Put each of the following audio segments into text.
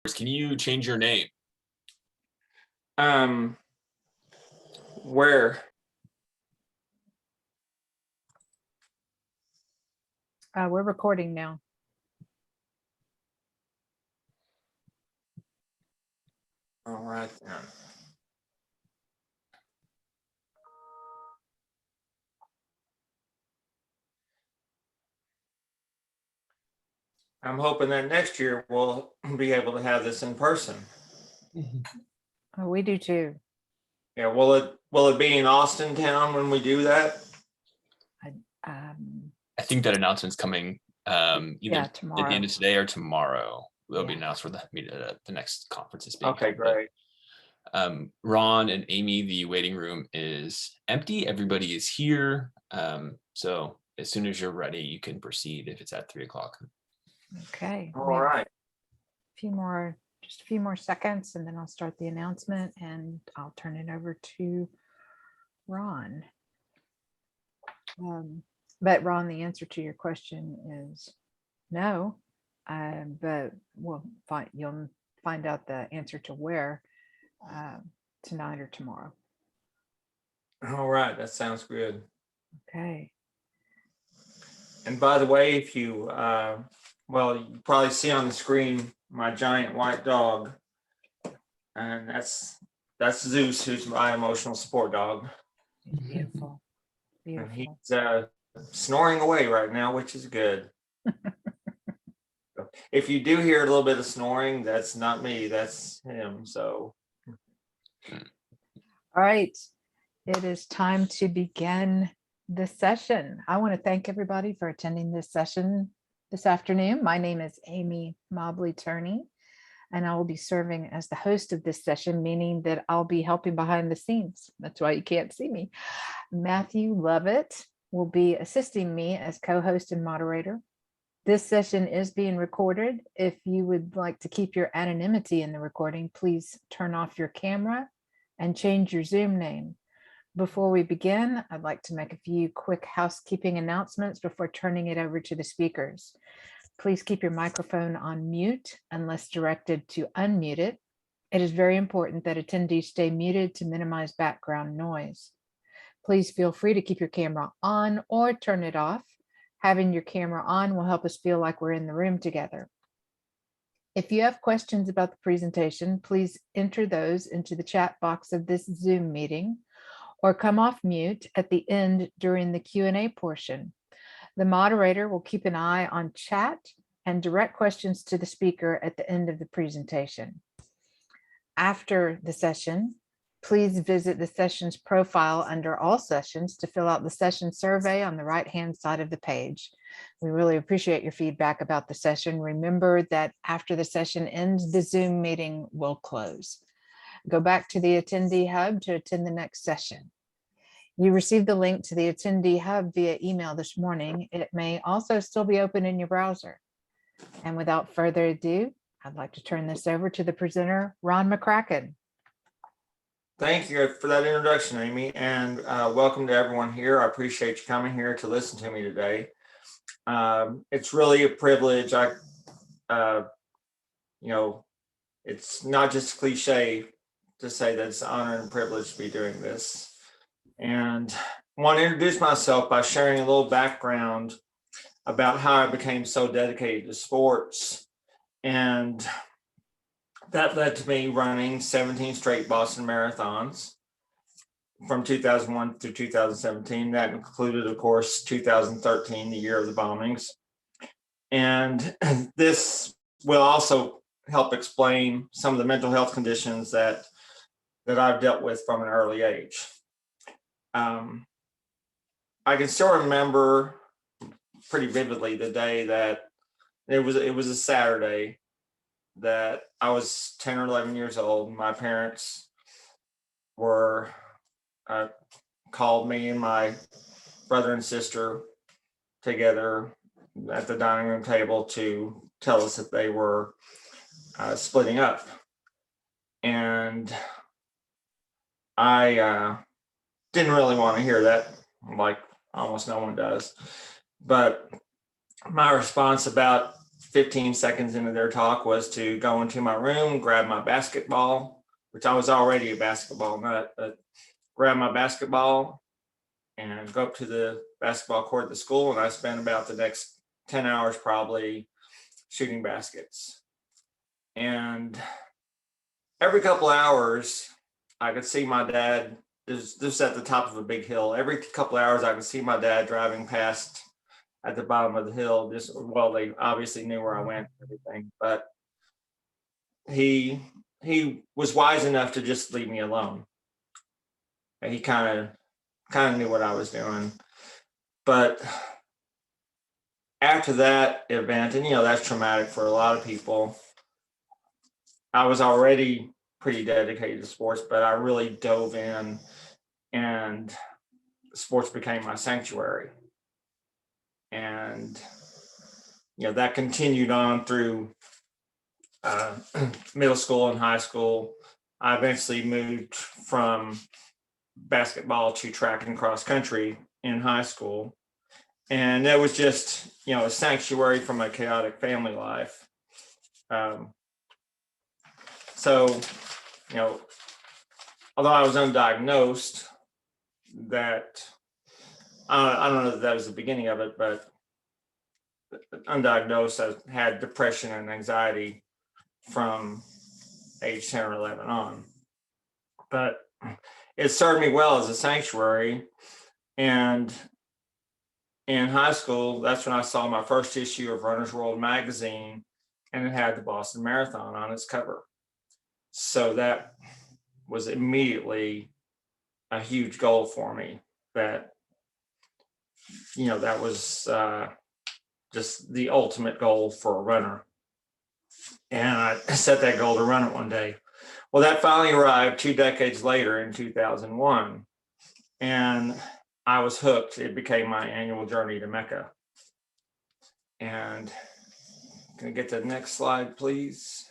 Can you change your name? Where? We're recording now. All right then. I'm hoping that next year we'll be able to have this in person. Oh, we do too. Yeah, will it be in Austin town when we do that? I think that announcement's coming either at the tomorrow. end of today or tomorrow. It'll be Yeah. announced where the next conference is being Okay, held. great. Ron and Amy, the waiting room is empty. Everybody is here. So as soon as you're ready, you can proceed if it's at 3 o'clock. Okay. All right. Just a few more seconds, and then I'll start the announcement, and I'll turn it over to Ron. But Ron, the answer to your question is no. But you'll find out the answer to where tonight or tomorrow. All right, that sounds good. Okay. And by the way, if you you probably see on the screen my giant white dog, and that's Zeus, who's my emotional support dog. Beautiful. And Beautiful. he's snoring away right now, which is good. If you do hear a little bit of snoring, that's not me, that's him. So All right. It is time to begin the session. I want to thank everybody for attending this session this afternoon. My name is Amy Mobley Turney, and I will be serving as the host of this session, meaning that I'll be helping behind the scenes. That's why you can't see me. Matthew Lovett will be assisting me as co-host and moderator. This session is being recorded. If you would like to keep your anonymity in the recording, please turn off your camera and change your Zoom name. Before we begin, I'd like to make a few quick housekeeping announcements before turning it over to the speakers. Please keep your microphone on mute unless directed to unmute it. It is very important that attendees stay muted to minimize background noise. Please feel free to keep your camera on or turn it off. Having your camera on will help us feel like we're in the room together. If you have questions about the presentation, please enter those into the chat box of this Zoom meeting, or come off mute at the end during the Q&A portion. The moderator will keep an eye on chat and direct questions to the speaker at the end of the presentation. After the session, please visit the session's profile under all sessions to fill out the session survey on the right-hand side of the page. We really appreciate your feedback about the session. Remember that after the session ends, the Zoom meeting will close. Go back to the Attendee Hub to attend the next session. You received the link to the Attendee Hub via email this morning. It may also still be open in your browser. And without further ado, I'd like to turn this over to the presenter, Ron McCracken. thank you for that introduction, Amy, and welcome to everyone here. I appreciate you coming here to listen to me today. It's really a privilege. It's not just a cliche to say that it's an honor and privilege to be doing this. And I want to introduce myself by sharing a little background about how I became so dedicated to sports. And that led to me running 17 straight Boston marathons from 2001 through 2017. That included, of course, 2013, the year of the bombings. And this will also help explain some of the mental health conditions that I've dealt with from an early age. I can still remember pretty vividly the day that it was a Saturday that I was 10 or 11 years old. My parents were called me and my brother and sister together at the dining room table to tell us that they were splitting up. And I didn't really want to hear that, like almost no one does. But my response about 15 seconds into their talk was to go into my room, grab my basketball, which I was already a basketball nut, but grab my basketball and go up to the basketball court at the school. And I spent about the next 10 hours probably shooting baskets. And every couple of hours, I could see my dad, this at the top of a big hill. Every couple of hours, I could see my dad driving past at the bottom of the hill. Just, well, they obviously knew where I went and everything, but he was wise enough to just leave me alone. And he kind of knew what I was doing. But after that event, and that's traumatic for a lot of people, I was already pretty dedicated to sports, but I really dove in, and sports became my sanctuary. And that continued on through middle school and high school. I eventually moved from basketball to track and cross country in high school. And that was just, a sanctuary from my chaotic family life. So, although I was undiagnosed, that I don't know that that was the beginning of it, but undiagnosed, I had depression and anxiety from age 10 or 11 on. But it served me well as a sanctuary. And in high school, that's when I saw my first issue of Runner's World magazine, and it had the Boston Marathon on its cover. So that was immediately a huge goal for me. That that was just the ultimate goal for a runner. And I set that goal to run it one day. Well, that finally arrived 2 decades later in 2001. And I was hooked. It became my annual journey to Mecca. And can I get to the next slide, please?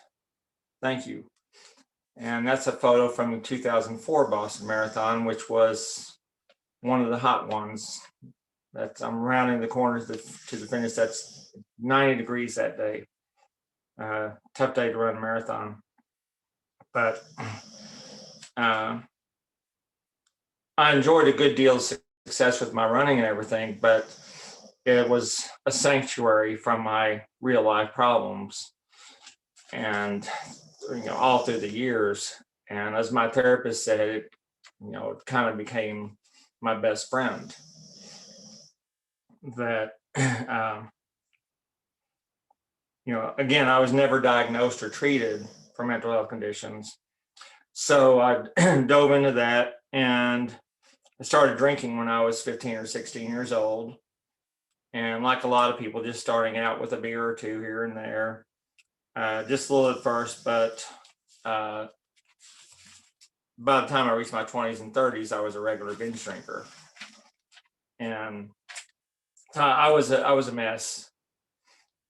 Thank you. And that's a photo from the 2004 Boston Marathon, which was one of the hot ones. I'm rounding the corners to the finish. That's 90 degrees that day. Tough day to run a marathon. But I enjoyed a good deal of success with my running and everything, but it was a sanctuary from my real life problems. And all through the years. And as my therapist said, it kind of became my best friend. That, again, I was never diagnosed or treated for mental health conditions. So I dove into that, and I started drinking when I was 15 or 16 years old. And like a lot of people, just starting out with a beer or two here and there. Just a little at first, but by the time I reached my 20s and 30s, I was a regular binge drinker. And I was a mess,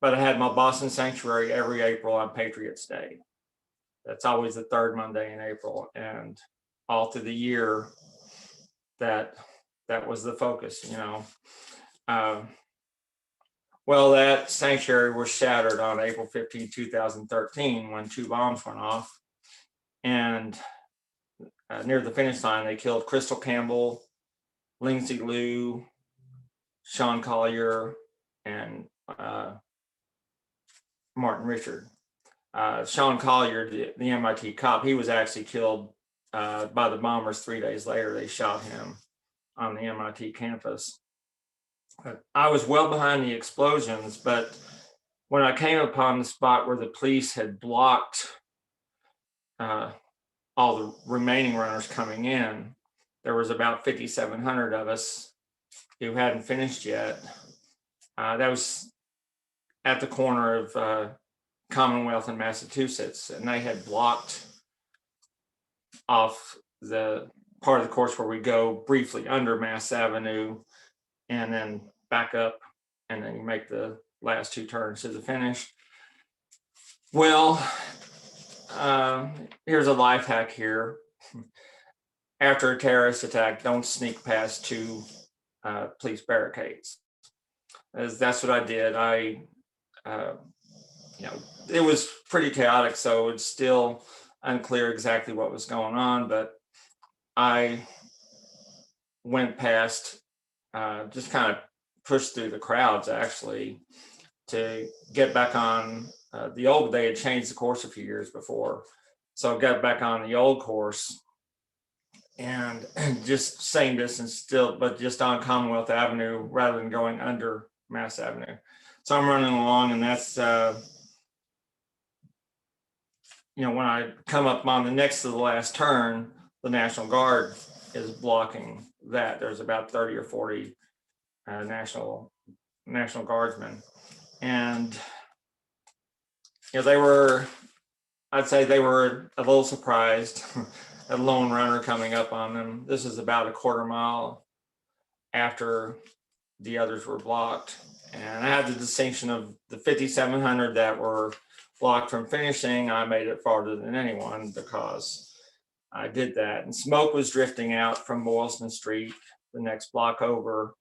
but I had my Boston Sanctuary every April on Patriots Day. That's always the third Monday in April, and all through the year, that was the focus. Well, that sanctuary was shattered on April 15, 2013, when 2 bombs went off. And near the finish line, they killed Crystal Campbell, Lindsay Liu, Sean Collier, and Martin Richard. Sean Collier, the MIT cop, he was actually killed by the bombers 3 days later. They shot him on the MIT campus. I was well behind the explosions, but when I came upon the spot where the police had blocked all the remaining runners coming in, there was about 5,700 of us who hadn't finished yet. That was at the corner of Commonwealth and Massachusetts, and they had blocked off the part of the course where we go briefly under Mass Avenue and then back up, and then you make the last 2 turns to the finish. Well, here's a life hack here. After a terrorist attack, don't sneak past 2 police barricades. That's what I did. I it was pretty chaotic, so it's still unclear exactly what was going on, but I went past, just kind of pushed through the crowds actually to get back on they had changed the course a few years before. So I got back on the old course and just same distance still, but just on Commonwealth Avenue rather than going under Mass Avenue. So I'm running along, and that's, when I come up on the next to the last turn, the National Guard is blocking that. There's about 30 or 40 National Guardsmen. And I'd say they were a little surprised, a lone runner coming up on them. This is about a quarter mile after the others were blocked. And I had the distinction of the 5,700 that were blocked from finishing. I made it farther than anyone because I did that. And smoke was drifting out from Boylston Street, the next block over.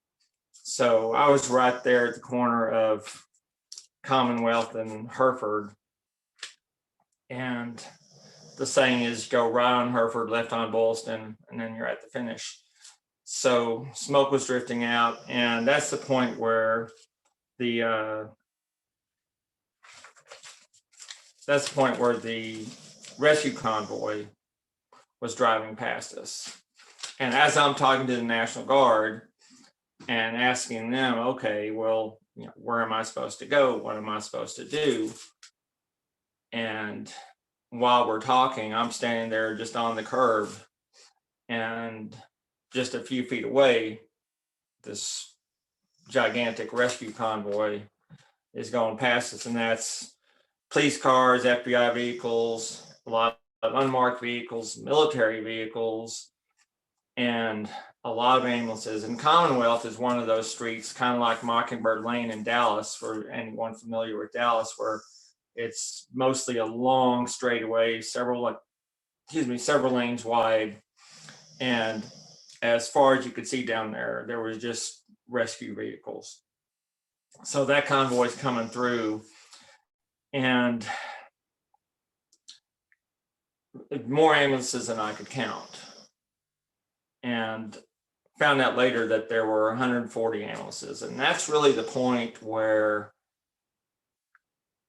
So I was right there at the corner of Commonwealth and Hereford. And the saying is go right on Hereford, left on Boylston, and then you're at the finish. So smoke was drifting out, and that's the point where the rescue convoy was driving past us. And as I'm talking to the National Guard and asking them, okay, well, where am I supposed to go? What am I supposed to do? And while we're talking, I'm standing there just on the curb, and just a few feet away, this gigantic rescue convoy is going past us, and that's police cars, FBI vehicles, a lot of unmarked vehicles, military vehicles, and a lot of ambulances. And Commonwealth is one of those streets, kind of like Mockingbird Lane in Dallas, for anyone familiar with Dallas, where it's mostly a long straightaway, several lanes wide. And as far as you could see down there was just rescue vehicles. So that convoy's coming through, and more ambulances than I could count. And found out later that there were 140 ambulances. And that's really the point where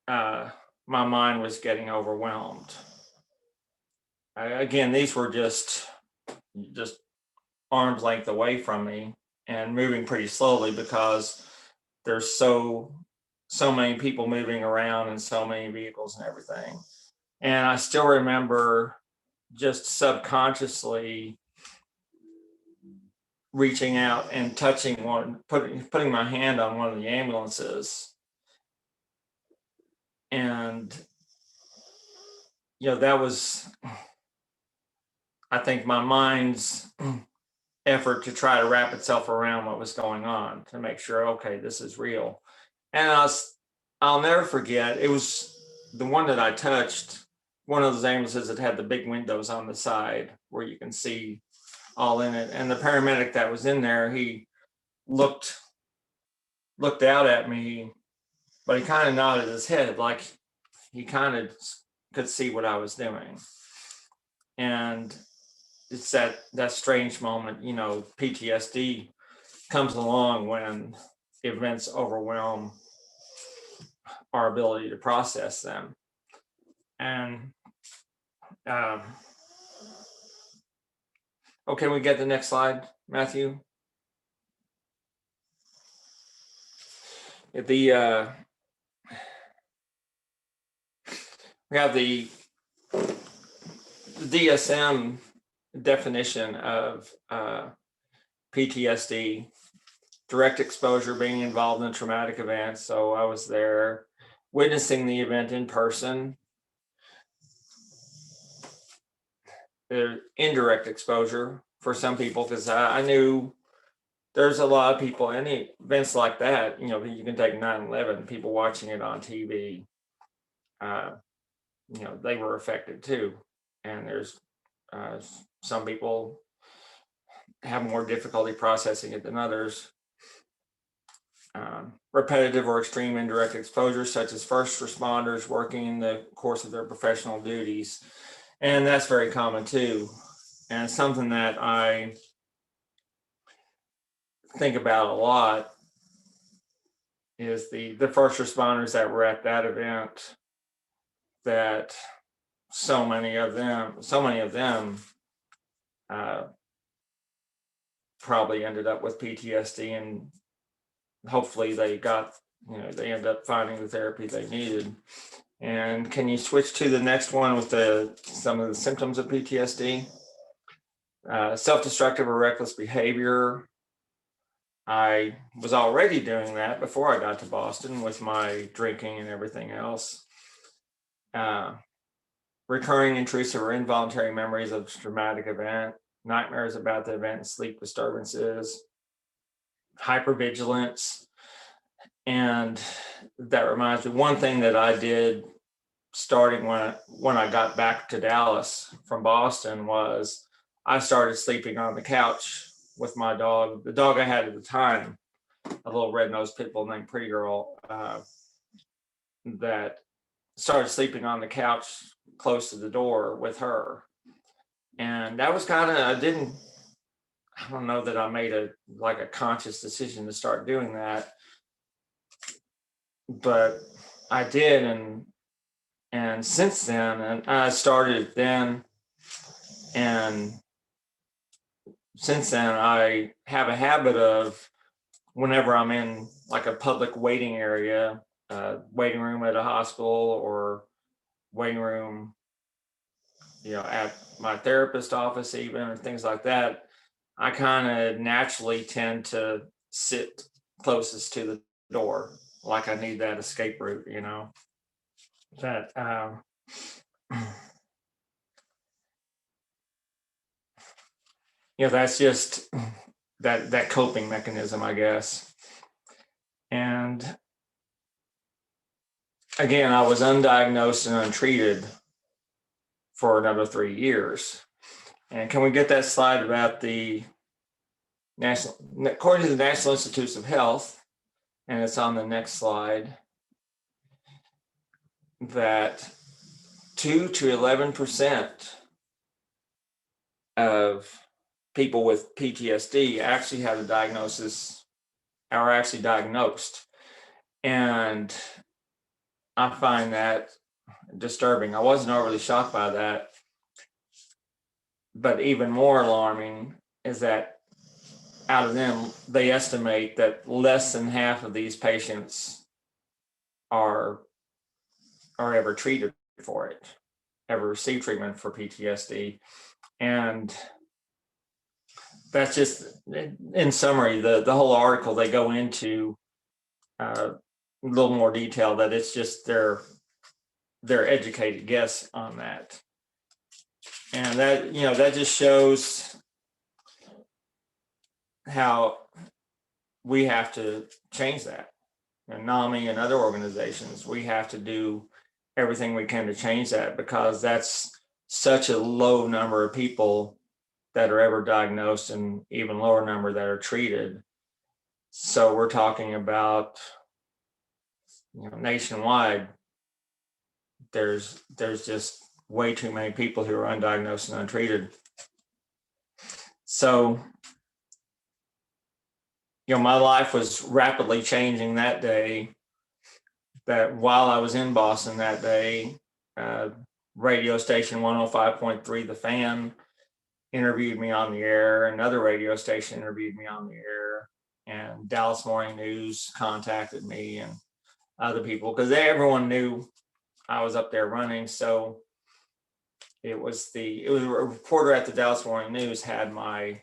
my mind was getting overwhelmed. Again, these were just arm's length away from me and moving pretty slowly because there's so many people moving around and so many vehicles and everything. And I still remember just subconsciously reaching out and touching one, putting my hand on one of the ambulances. And, that was, I think, my mind's effort to try to wrap itself around what was going on, to make sure, okay, this is real. And I'll never forget, it was the one that I touched, one of those ambulances that had the big windows on the side where you can see all in it. And the paramedic that was in there, he looked out at me, but he kind of nodded his head like he kind of could see what I was doing. And it's that strange moment, PTSD comes along when events overwhelm our ability to process them. And okay, we get the next slide, Matthew. We have the DSM definition of PTSD, direct exposure, being involved in a traumatic event. So I was there witnessing the event in person. Indirect exposure for some people, because I knew there's a lot of people, any events like that, you can take 9/11, people watching it on TV, they were affected too. And there's some people have more difficulty processing it than others. repetitive or extreme indirect exposure, such as first responders working in the course of their professional duties. And that's very common too. And it's something that I think about a lot is the first responders that were at that event, that so many of them probably ended up with PTSD, and hopefully they ended up finding the therapy they needed. And can you switch to the next one with some of the symptoms of PTSD? Self-destructive or reckless behavior. I was already doing that before I got to Boston with my drinking and everything else. Recurring intrusive or involuntary memories of a traumatic event, nightmares about the event, sleep disturbances, hypervigilance. And that reminds me, one thing that I did starting when I got back to Dallas from Boston was I started sleeping on the couch with my dog, the dog I had at the time, a little red-nosed pit bull named Pretty Girl, that started sleeping on the couch close to the door with her. And that was kind of, I don't know that I made a conscious decision to start doing that, but I did. And since then, and I started then, and since then I have a habit of, whenever I'm in like a public waiting area, waiting room at a hospital or waiting room, at my therapist office even, or things like that, I kind of naturally tend to sit closest to the door, like I need that escape route, that that's just that coping mechanism, I guess. And again, I was undiagnosed and untreated for another 3 years. And can we get that slide about according to the National Institutes of Health, and it's on the next slide, that 2 to 11% of people with PTSD actually have a diagnosis, are actually diagnosed. And I find that disturbing. I wasn't overly shocked by that. But even more alarming is that out of them, they estimate that less than half of these patients are ever treated for it, ever receive treatment for PTSD. And that's just, in summary, the whole article, they go into a little more detail, that it's just their educated guess on that. And that, that just shows how we have to change that. And NAMI and other organizations, we have to do everything we can to change that, because that's such a low number of people that are ever diagnosed, and even lower number that are treated. So we're talking about, nationwide, there's just way too many people who are undiagnosed and untreated. So, my life was rapidly changing that day. That while I was in Boston that day, radio station 105.3, The Fan, interviewed me on the air. Another radio station interviewed me on the air, and Dallas Morning News contacted me, and other people, because everyone knew I was up there running. So it was a reporter at the Dallas Morning News had my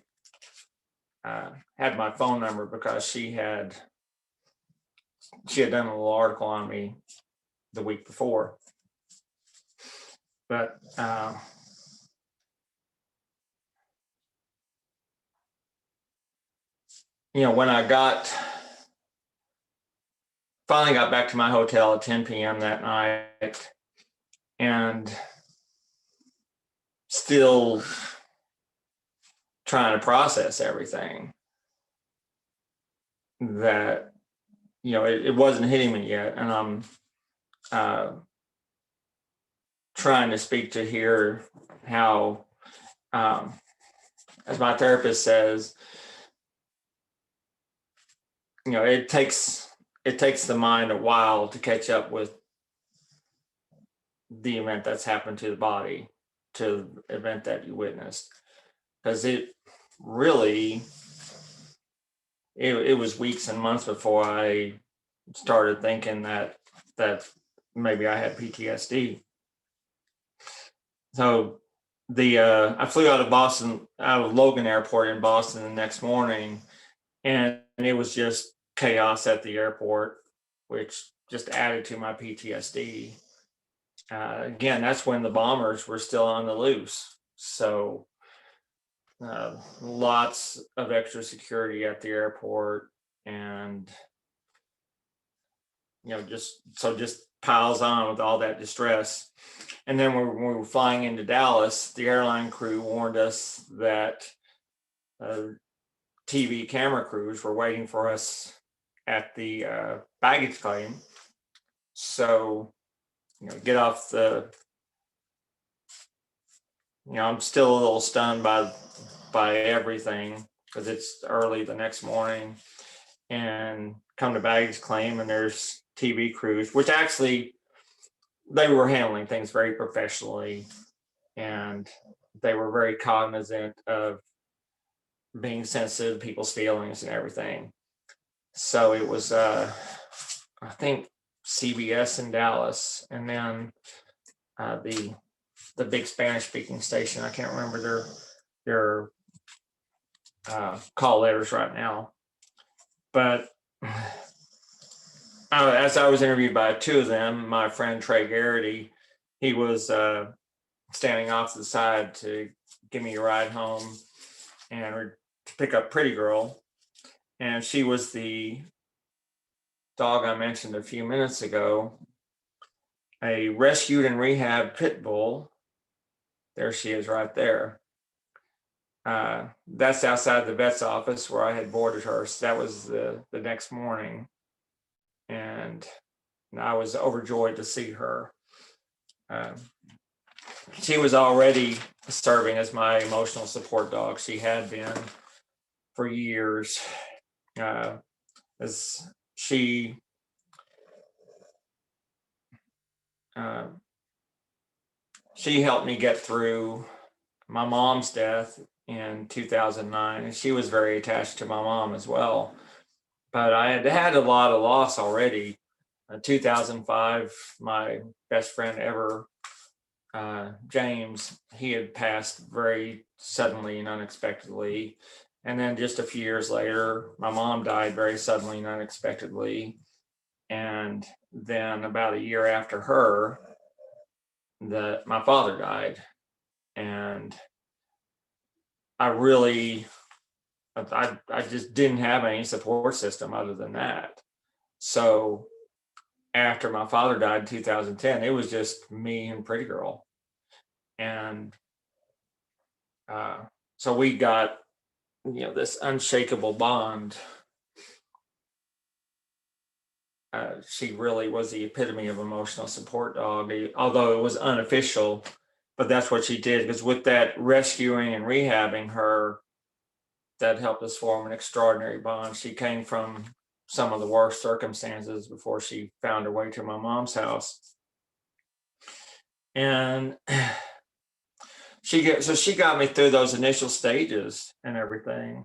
phone number, because she had done a little article on me the week before. But when I finally got back to my hotel at 10 p.m. that night, and still trying to process everything, that it wasn't hitting me yet. And I'm trying to speak to hear how, as my therapist says, it takes the mind a while to catch up with the event that's happened to the body, to the event that you witnessed, because it really it was weeks and months before I started thinking that maybe I had PTSD. So I flew out of Logan Airport in Boston the next morning, and it was just chaos at the airport, which just added to my PTSD. Again, that's when the bombers were still on the loose. So lots of extra security at the airport, and just piles on with all that distress. And then when we were flying into Dallas, the airline crew warned us that TV camera crews were waiting for us at the baggage claim. So, get off the. I'm still a little stunned by everything, because it's early the next morning, and come to baggage claim, and there's TV crews, which actually they were handling things very professionally, and they were very cognizant of being sensitive to people's feelings and everything. So it was, I think, CBS in Dallas, and then the big Spanish-speaking station. I can't remember their call letters right now, but as I was interviewed by two of them, my friend Trey Garrity, he was standing off to the side to give me a ride home and to pick up Pretty Girl. And she was the dog I mentioned a few minutes ago, a rescued and rehab pit bull. There she is right there. That's outside the vet's office where I had boarded her. So that was the next morning. And I was overjoyed to see her. She was already serving as my emotional support dog. She had been for years. As she helped me get through my mom's death in 2009, and she was very attached to my mom as well. But I had a lot of loss already. In 2005, my best friend ever, James, he had passed very suddenly and unexpectedly. And then just a few years later, my mom died very suddenly and unexpectedly. And then about a year after her, my father died. And I just didn't have any support system other than that. So after my father died in 2010, it was just me and Pretty Girl. And so we got, this unshakable bond. She really was the epitome of emotional support dog, although it was unofficial, but that's what she did. Because with that rescuing and rehabbing her, that helped us form an extraordinary bond. She came from some of the worst circumstances before she found her way to my mom's house. And she got me through those initial stages and everything.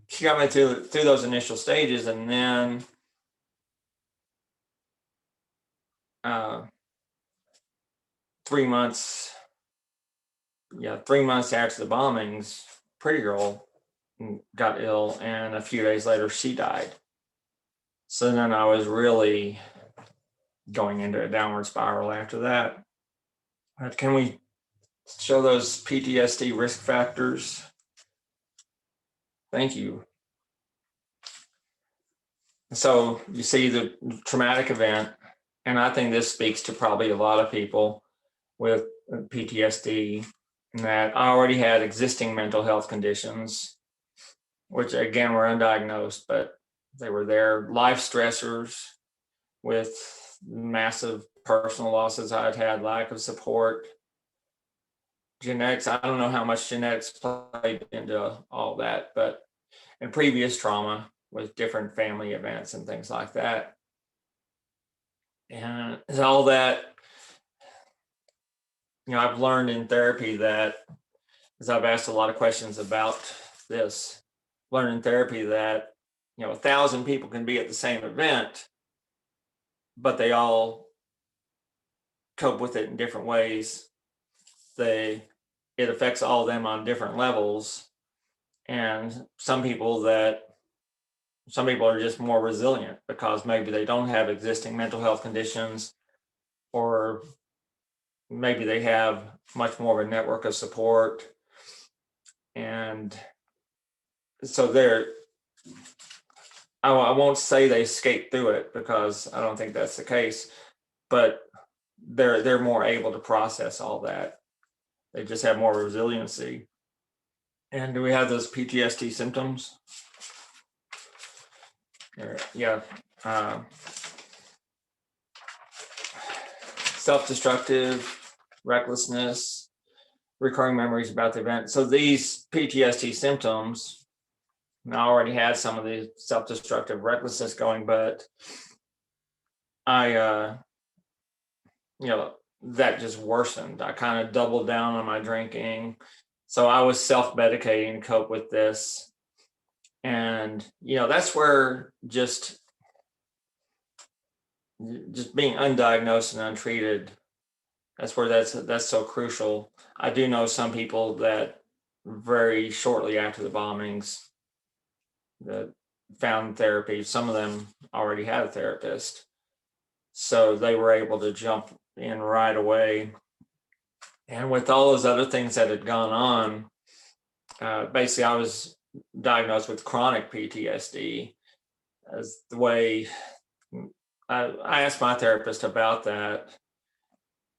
She got me through those initial stages, and then 3 months after the bombings, Pretty Girl got ill, and a few days later she died. So then I was really going into a downward spiral after that. Can we show those PTSD risk factors? Thank you. So you see the traumatic event, and I think this speaks to probably a lot of people with PTSD. that I already had existing mental health conditions, which again were undiagnosed, but they were there, life stressors with massive personal losses I'd had, lack of support, genetics. I don't know how much genetics played into all that, but and previous trauma with different family events and things like that. And all that, I've learned in therapy that, as I've asked a lot of questions about this, learned in therapy that, 1,000 people can be at the same event, but they all cope with it in different ways. It affects all of them on different levels. And some people are just more resilient because maybe they don't have existing mental health conditions, or maybe they have much more of a network of support. And so I won't say they escape through it, because I don't think that's the case, but they're more able to process all that. They just have more resiliency. And do we have those PTSD symptoms? Yeah. Self-destructive, recklessness, recurring memories about the event. So these PTSD symptoms, and I already had some of the self-destructive recklessness going, but I, that just worsened. I kind of doubled down on my drinking. So I was self-medicating to cope with this. And, that's where just being undiagnosed and untreated, that's where that's so crucial. I do know some people that very shortly after the bombings that found therapy. Some of them already had a therapist, so they were able to jump in right away. And with all those other things that had gone on, basically I was diagnosed with chronic PTSD. As the way I asked my therapist about that,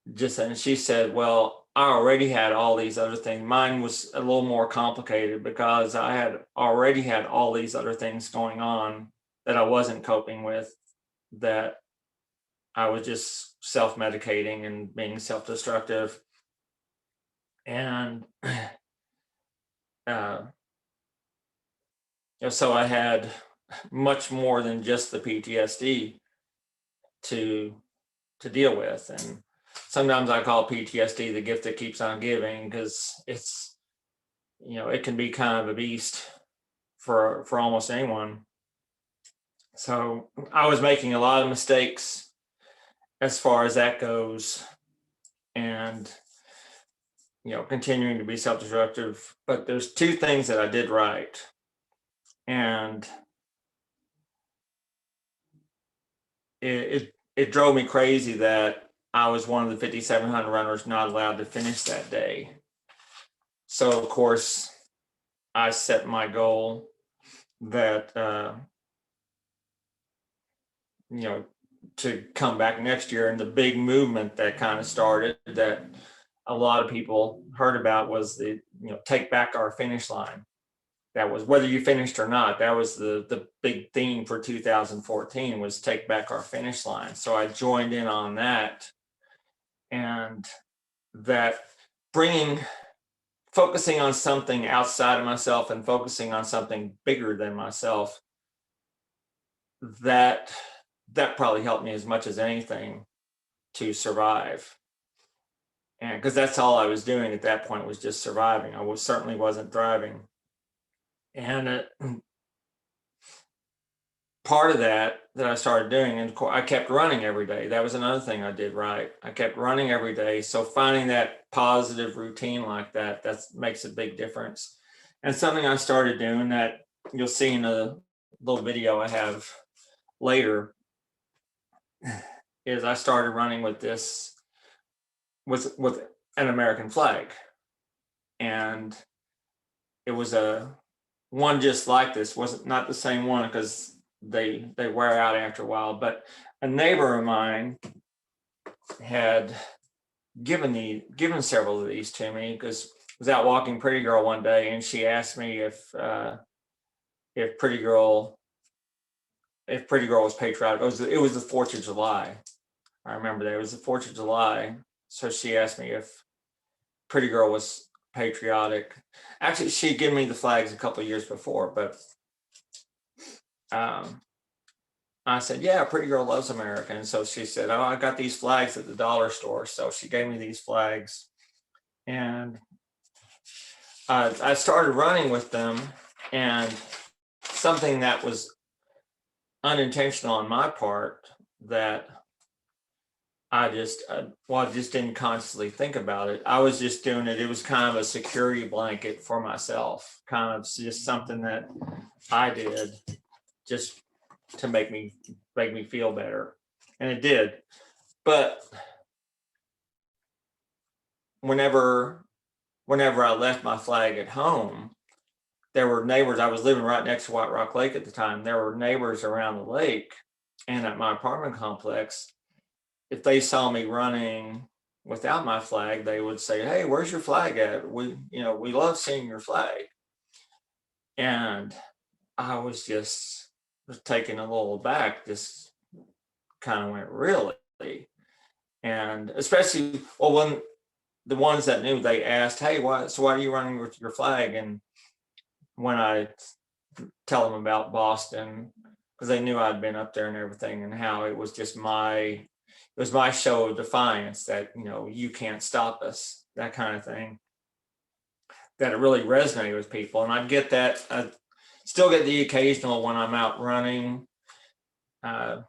and she said, well, I already had all these other things. Mine was a little more complicated because I had already had all these other things going on that I wasn't coping with, that I was just self-medicating and being self-destructive. And so I had much more than just the PTSD to deal with. And sometimes I call PTSD the gift that keeps on giving, because it's, it can be kind of a beast for almost anyone. So I was making a lot of mistakes as far as that goes, and continuing to be self-destructive. But there's two things that I did right, and it drove me crazy that I was one of the 5,700 runners not allowed to finish that day. So of course I set my goal that to come back next year. And the big movement that kind of started, that a lot of people heard about, was the take back our finish line. That was, whether you finished or not, that was the big theme for 2014, was take back our finish line. So I joined in on that, and that focusing on something outside of myself and focusing on something bigger than myself, that probably helped me as much as anything to survive. And because that's all I was doing at that point, was just surviving. I certainly wasn't thriving. And part of that I started doing, and I kept running every day. That was another thing I did right. I kept running every day. So finding that positive routine like that makes a big difference. And something I started doing that you'll see in a little video I have later is I started running with an American flag. And it was a one just like this, wasn't not the same one, because they wear out after a while. But a neighbor of mine had given several of these to me, because was out walking Pretty Girl one day, and she asked me if Pretty Girl was patriotic. It was the 4th of July. I remember that. It was the 4th of July. So she asked me if Pretty Girl was patriotic. Actually, she'd given me the flags a couple of years before, but I said, yeah, Pretty Girl loves America. And so she said, oh, I got these flags at the dollar store. So she gave me these flags. And I started running with them. And something that was unintentional on my part that I just didn't consciously think about it. I was just doing it. It was kind of a security blanket for myself, kind of just something that I did just to make me feel better. And it did. But whenever I left my flag at home, there were neighbors. I was living right next to White Rock Lake at the time. There were neighbors around the lake and at my apartment complex. If they saw me running without my flag, they would say, hey, where's your flag at? We love seeing your flag. And I was just taken a little aback, just kind of went, really? And especially, well, when the ones that knew, they asked, hey, why are you running with your flag? And when I tell them about Boston, because they knew I'd been up there and everything, and how it was just my show of defiance that, you can't stop us, that kind of thing, that it really resonated with people. And I'd get that. I still get the occasional when I'm out running. If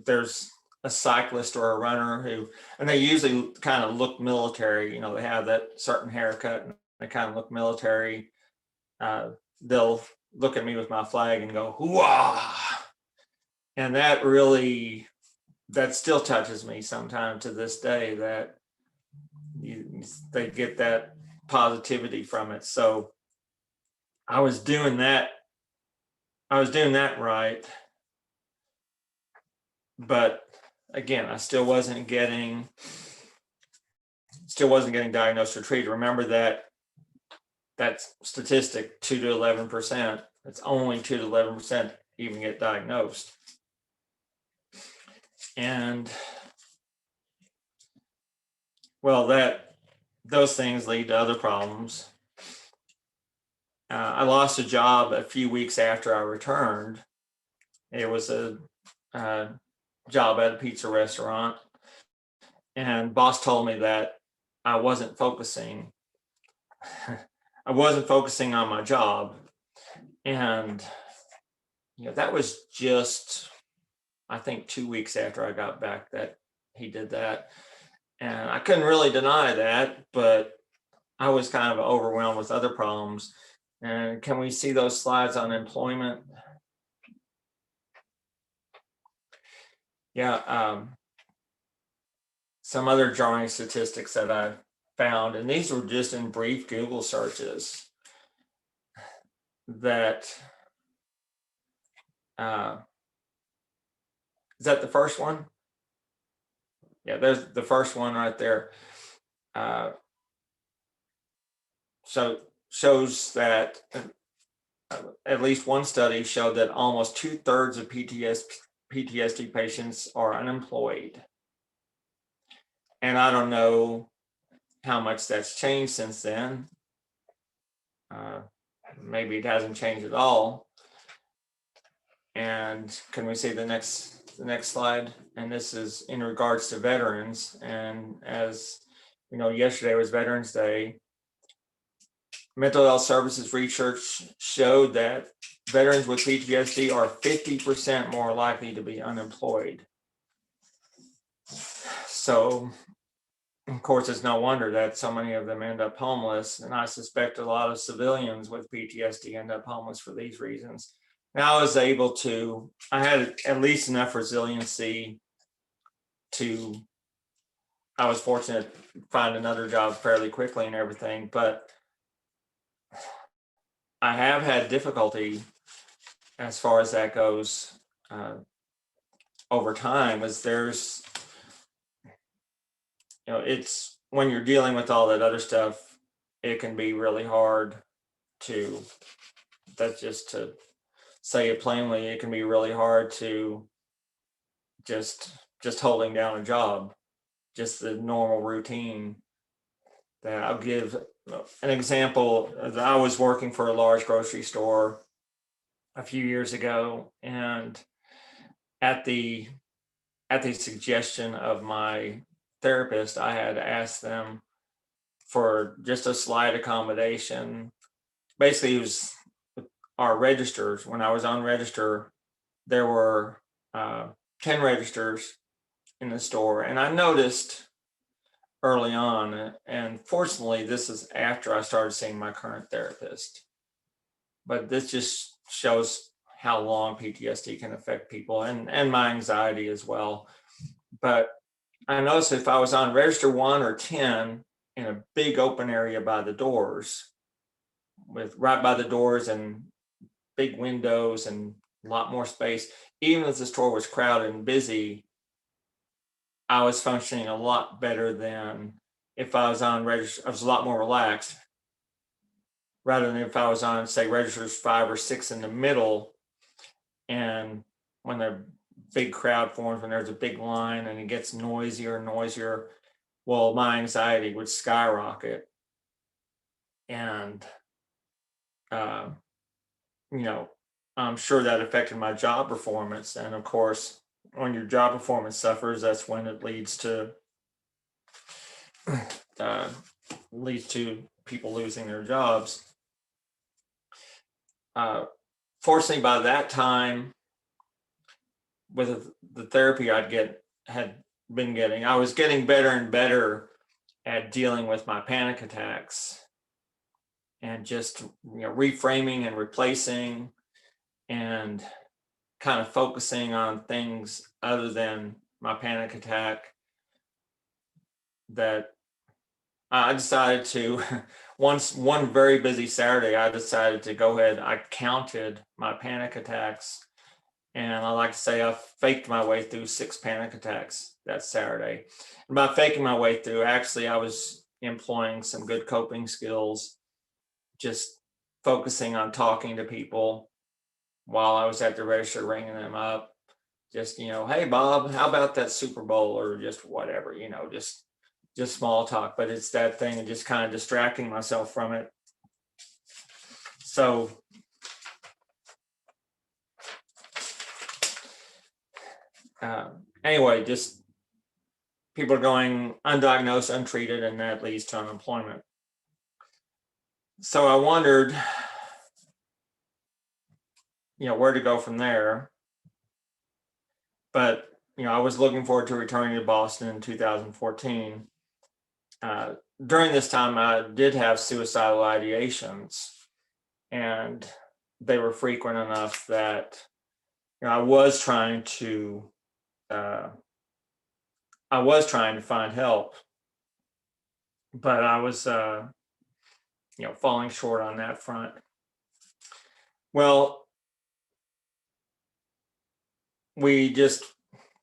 there's a cyclist or a runner and they usually kind of look military, they have that certain haircut and they kind of look military. They'll look at me with my flag and go, hoo-ah. And that still touches me sometimes to this day, that they get that positivity from it. So I was doing that right. But again, I still wasn't getting diagnosed or treated. Remember that statistic, 2 to 11%. It's only 2 to 11% even get diagnosed. And well, those things lead to other problems. I lost a job a few weeks after I returned. It was a job at a pizza restaurant, and boss told me that I wasn't focusing on my job. And that was just, I think, 2 weeks after I got back that he did that. And I couldn't really deny that, but I was kind of overwhelmed with other problems. And can we see those slides on employment? Yeah. Some other jarring statistics that I found, and these were just in brief Google searches, that is that the first one? Yeah, there's the first one right there. So shows that at least one study showed that almost 2/3 of PTSD patients are unemployed. And I don't know how much that's changed since then. Maybe it hasn't changed at all. And can we see the next slide? And this is in regards to veterans. And as you know, yesterday was Veterans Day. Mental health services research showed that veterans with PTSD are 50% more likely to be unemployed. So, of course, it's no wonder that so many of them end up homeless. And I suspect a lot of civilians with PTSD end up homeless for these reasons. Now I had at least enough resiliency I was fortunate to find another job fairly quickly and everything, but I have had difficulty as far as that goes over time, as there's, it's when you're dealing with all that other stuff, it can be really hard to, that's just to say it plainly, it can be really hard to just holding down a job, just the normal routine. That I'll give an example. I was working for a large grocery store a few years ago, and at the suggestion of my therapist, I had asked them for just a slight accommodation. Basically, it was our registers. When I was on register, there were 10 registers in the store, and I noticed early on, and fortunately, this is after I started seeing my current therapist, but this just shows how long PTSD can affect people, and my anxiety as well. But I noticed if I was on register 1 or 10 in a big open area by the doors, with right by the doors and big windows and a lot more space, even if the store was crowded and busy, I was functioning a lot better than if I was on register. I was a lot more relaxed rather than if I was on, say, registers 5 or 6 in the middle. And when the big crowd forms, when there's a big line and it gets noisier and noisier, well, my anxiety would skyrocket. And, you know, I'm sure that affected my job performance. And of course, when your job performance suffers, that's when it leads to people losing their jobs. Fortunately, by that time, with the therapy had been getting, I was getting better and better at dealing with my panic attacks, and just reframing and replacing and kind of focusing on things other than my panic attack. That I decided to one very busy Saturday, I decided to go ahead. I counted my panic attacks, and I like to say I faked my way through 6 panic attacks that Saturday. And by faking my way through, actually, I was employing some good coping skills, just focusing on talking to people while I was at the register, ringing them up. Just, hey, Bob, how about that Super Bowl, or just whatever, just small talk. But it's that thing and just kind of distracting myself from it. So anyway, just people are going undiagnosed, untreated, and that leads to unemployment. So I wondered, where to go from there. But, I was looking forward to returning to Boston in 2014. During this time, I did have suicidal ideations, and they were frequent enough that I was trying to find help, but I was falling short on that front. Well, we just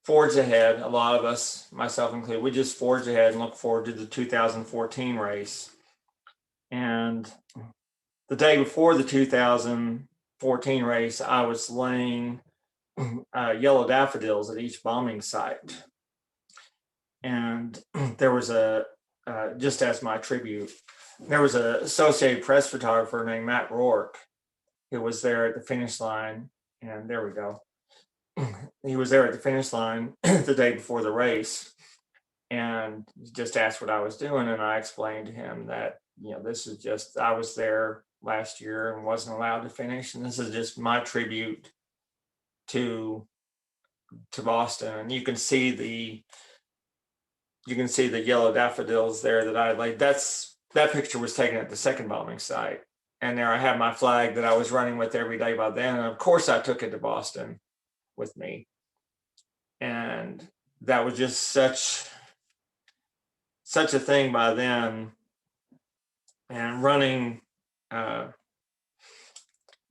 forged ahead. A lot of us, myself included, we just forged ahead and looked forward to the 2014 race. And the day before the 2014 race, I was laying yellow daffodils at each bombing site. And there was just as my tribute, there was an Associated Press photographer named Matt Rourke who was there at the finish line. And there we go. He was there at the finish line the day before the race, and just asked what I was doing. And I explained to him that, this is just, I was there last year and wasn't allowed to finish. And this is just my tribute to Boston. And you can see the yellow daffodils there that I laid. That picture was taken at the second bombing site. And there I have my flag that I was running with every day by then. And of course I took it to Boston with me. And that was just such a thing by then. And running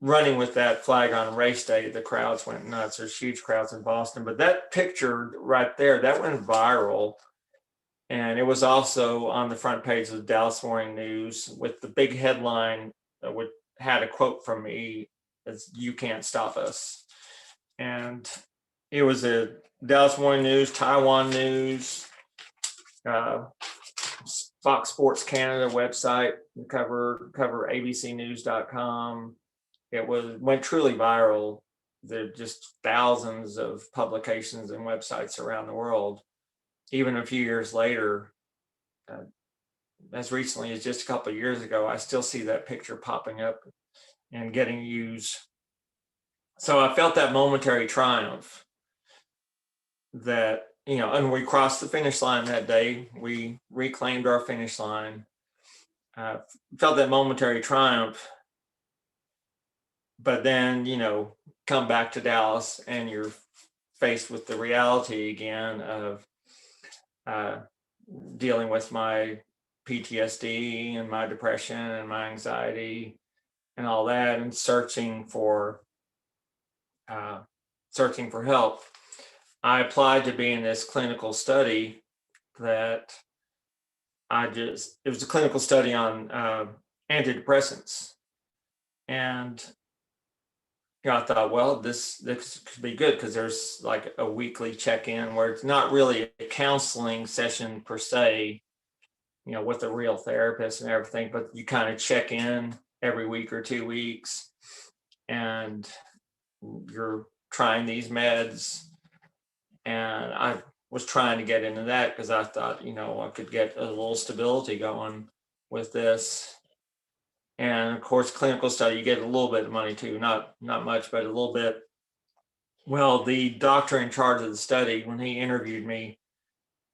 with that flag on race day, the crowds went nuts. There's huge crowds in Boston. But that picture right there, that went viral. And it was also on the front page of the Dallas Morning News with the big headline that had a quote from me, as "You can't stop us." And it was a Dallas Morning News, Taiwan News, uh, Fox Sports Canada website, cover abcnews.com. It went truly viral. There are just thousands of publications and websites around the world. Even a few years later, as recently as just a couple of years ago, I still see that picture popping up and getting used. So I felt that momentary triumph that, and we crossed the finish line that day. We reclaimed our finish line. Felt that momentary triumph. But then, come back to Dallas and you're faced with the reality again of dealing with my PTSD and my depression and my anxiety and all that, and searching for help. I applied to be in this clinical study that it was a clinical study on antidepressants. And I thought, well, this could be good because there's like a weekly check-in where it's not really a counseling session per se, with a real therapist and everything, but you kind of check in every week or 2 weeks and you're trying these meds. And I was trying to get into that because I thought, I could get a little stability going with this. And of course, clinical study, you get a little bit of money too, not much, but a little bit. Well, the doctor in charge of the study, when he interviewed me,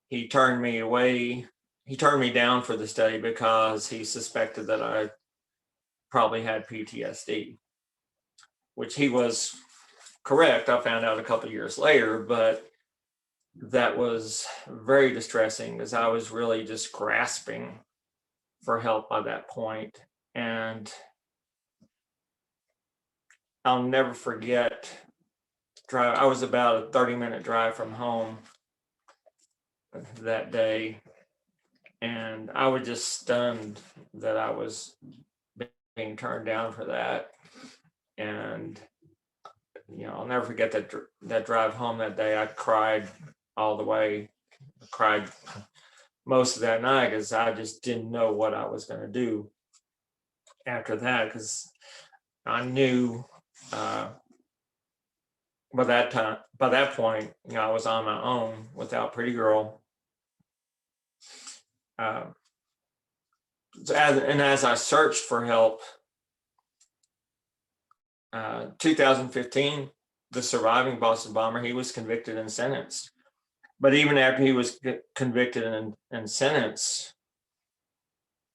he turned me away. He turned me down for the study because he suspected that I probably had PTSD, which he was correct. I found out a couple of years later, but that was very distressing because I was really just grasping for help by that point. And I'll never forget I was about a 30-minute drive from home that day. And I was just stunned that I was being turned down for that. And, I'll never forget that drive home that day. I cried all the way. I cried most of that night because I just didn't know what I was going to do after that, because I knew by that point, I was on my own without Pretty Girl. As I searched for help, 2015, the surviving Boston bomber, he was convicted and sentenced. But even after he was convicted and sentenced,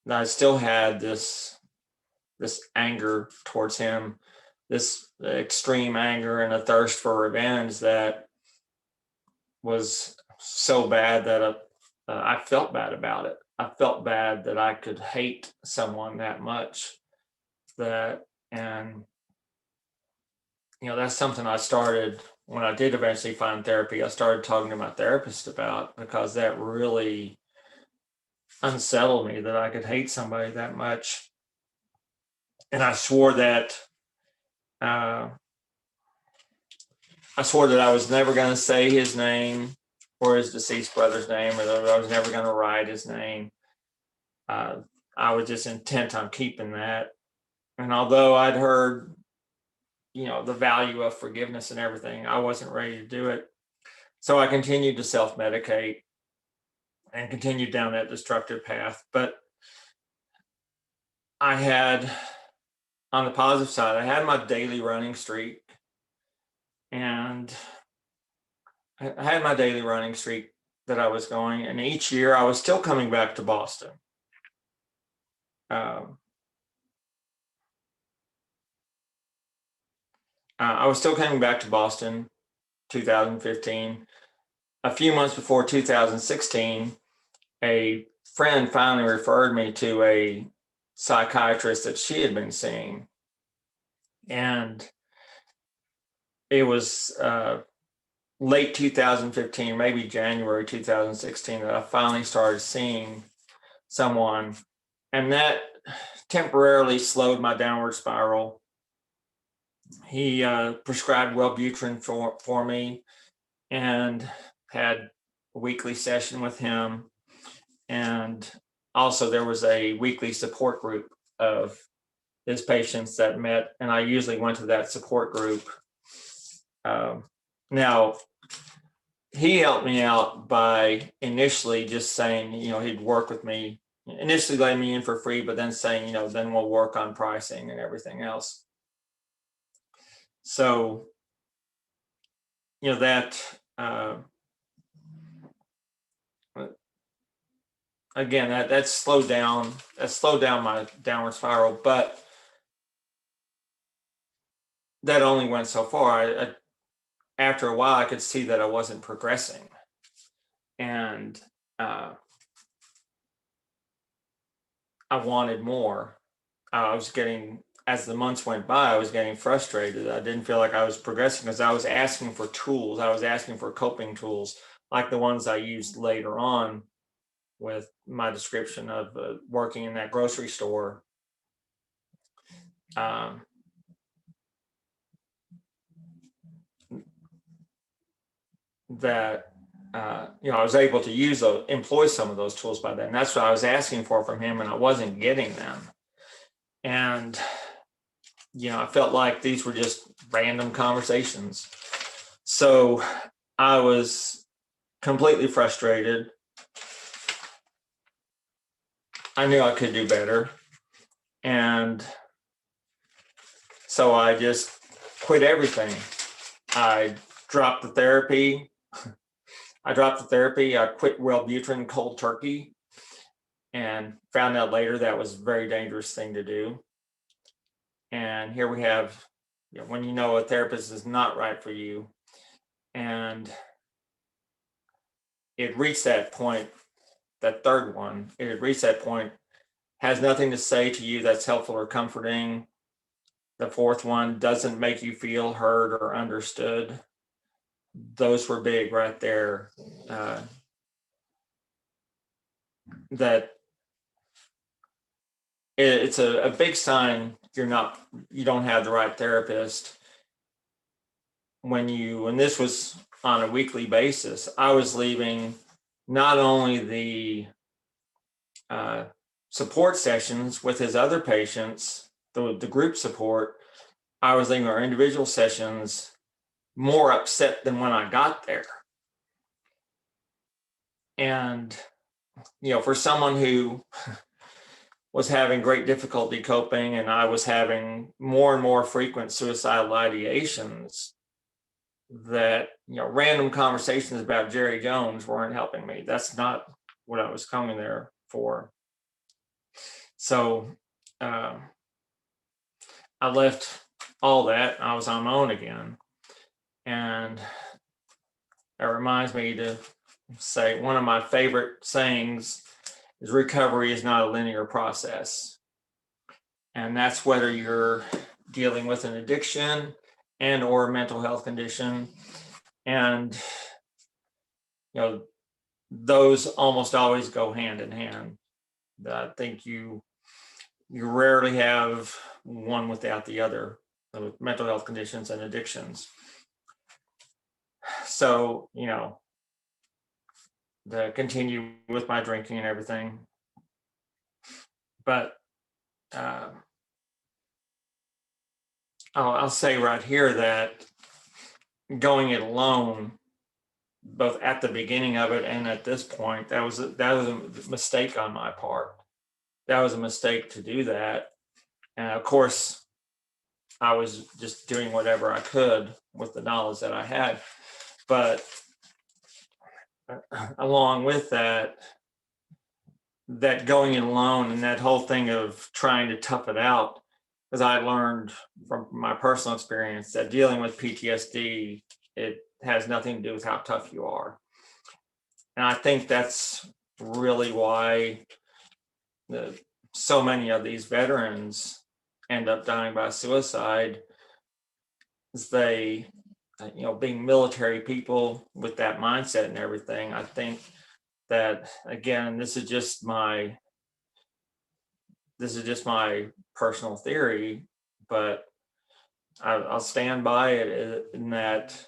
I still had this anger towards him, this extreme anger and a thirst for revenge that was so bad that I felt bad about it. I felt bad that I could hate someone that much. And that's something I started when I did eventually find therapy. I started talking to my therapist about, because that really unsettled me, that I could hate somebody that much. And I swore that I was never going to say his name or his deceased brother's name, or that I was never going to write his name. I was just intent on keeping that. And although I'd heard, the value of forgiveness and everything, I wasn't ready to do it. So I continued to self-medicate and continued down that destructive path. But I had, on the positive side, I had my daily running streak. And I had my daily running streak that I was going. And each year I was still coming back to Boston. I was still coming back to Boston, 2015. A few months before 2016, a friend finally referred me to a psychiatrist that she had been seeing. And it was late 2015, maybe January 2016, that I finally started seeing someone, and that temporarily slowed my downward spiral. He prescribed Wellbutrin for me, and had a weekly session with him. And also there was a weekly support group of his patients that met, and I usually went to that support group. Now, he helped me out by initially just saying, he'd work with me, initially letting me in for free, but then saying, then we'll work on pricing and everything else. So, that, again, that slowed down my downward spiral, but that only went so far. After a while, I could see that I wasn't progressing, and I wanted more. As the months went by, I was getting frustrated. I didn't feel like I was progressing because I was asking for tools. I was asking for coping tools like the ones I used later on with my description of working in that grocery store. That I was able to employ some of those tools by then. That's what I was asking for from him, and I wasn't getting them. And I felt like these were just random conversations. So I was completely frustrated. I knew I could do better. And so I just quit everything. I dropped the therapy. I quit Wellbutrin cold turkey, and found out later that was a very dangerous thing to do. And here we have, when a therapist is not right for you, and it reached that point, that third one, has nothing to say to you that's helpful or comforting. The fourth one doesn't make you feel heard or understood. Those were big right there. That it's a big sign you don't have the right therapist. When this was on a weekly basis, I was leaving not only the support sessions with his other patients, the group support, I was leaving our individual sessions more upset than when I got there. And, for someone who was having great difficulty coping, and I was having more and more frequent suicidal ideations, that, random conversations about Jerry Jones weren't helping me. That's not what I was coming there for. So I left all that. I was on my own again. And that reminds me to say one of my favorite sayings is, recovery is not a linear process. And that's whether you're dealing with an addiction and or a mental health condition. And, those almost always go hand in hand. I think you rarely have one without the other, with mental health conditions and addictions. So, to continue with my drinking and everything. But I'll say right here that going it alone, both at the beginning of it and at this point, that was a mistake on my part. That was a mistake to do that. And of course, I was just doing whatever I could with the knowledge that I had. But along with that going it alone and that whole thing of trying to tough it out, because I learned from my personal experience that dealing with PTSD, it has nothing to do with how tough you are. And I think that's really why so many of these veterans end up dying by suicide, is they being military people with that mindset and everything, I think that, again, this is just my personal theory, but I'll stand by it in that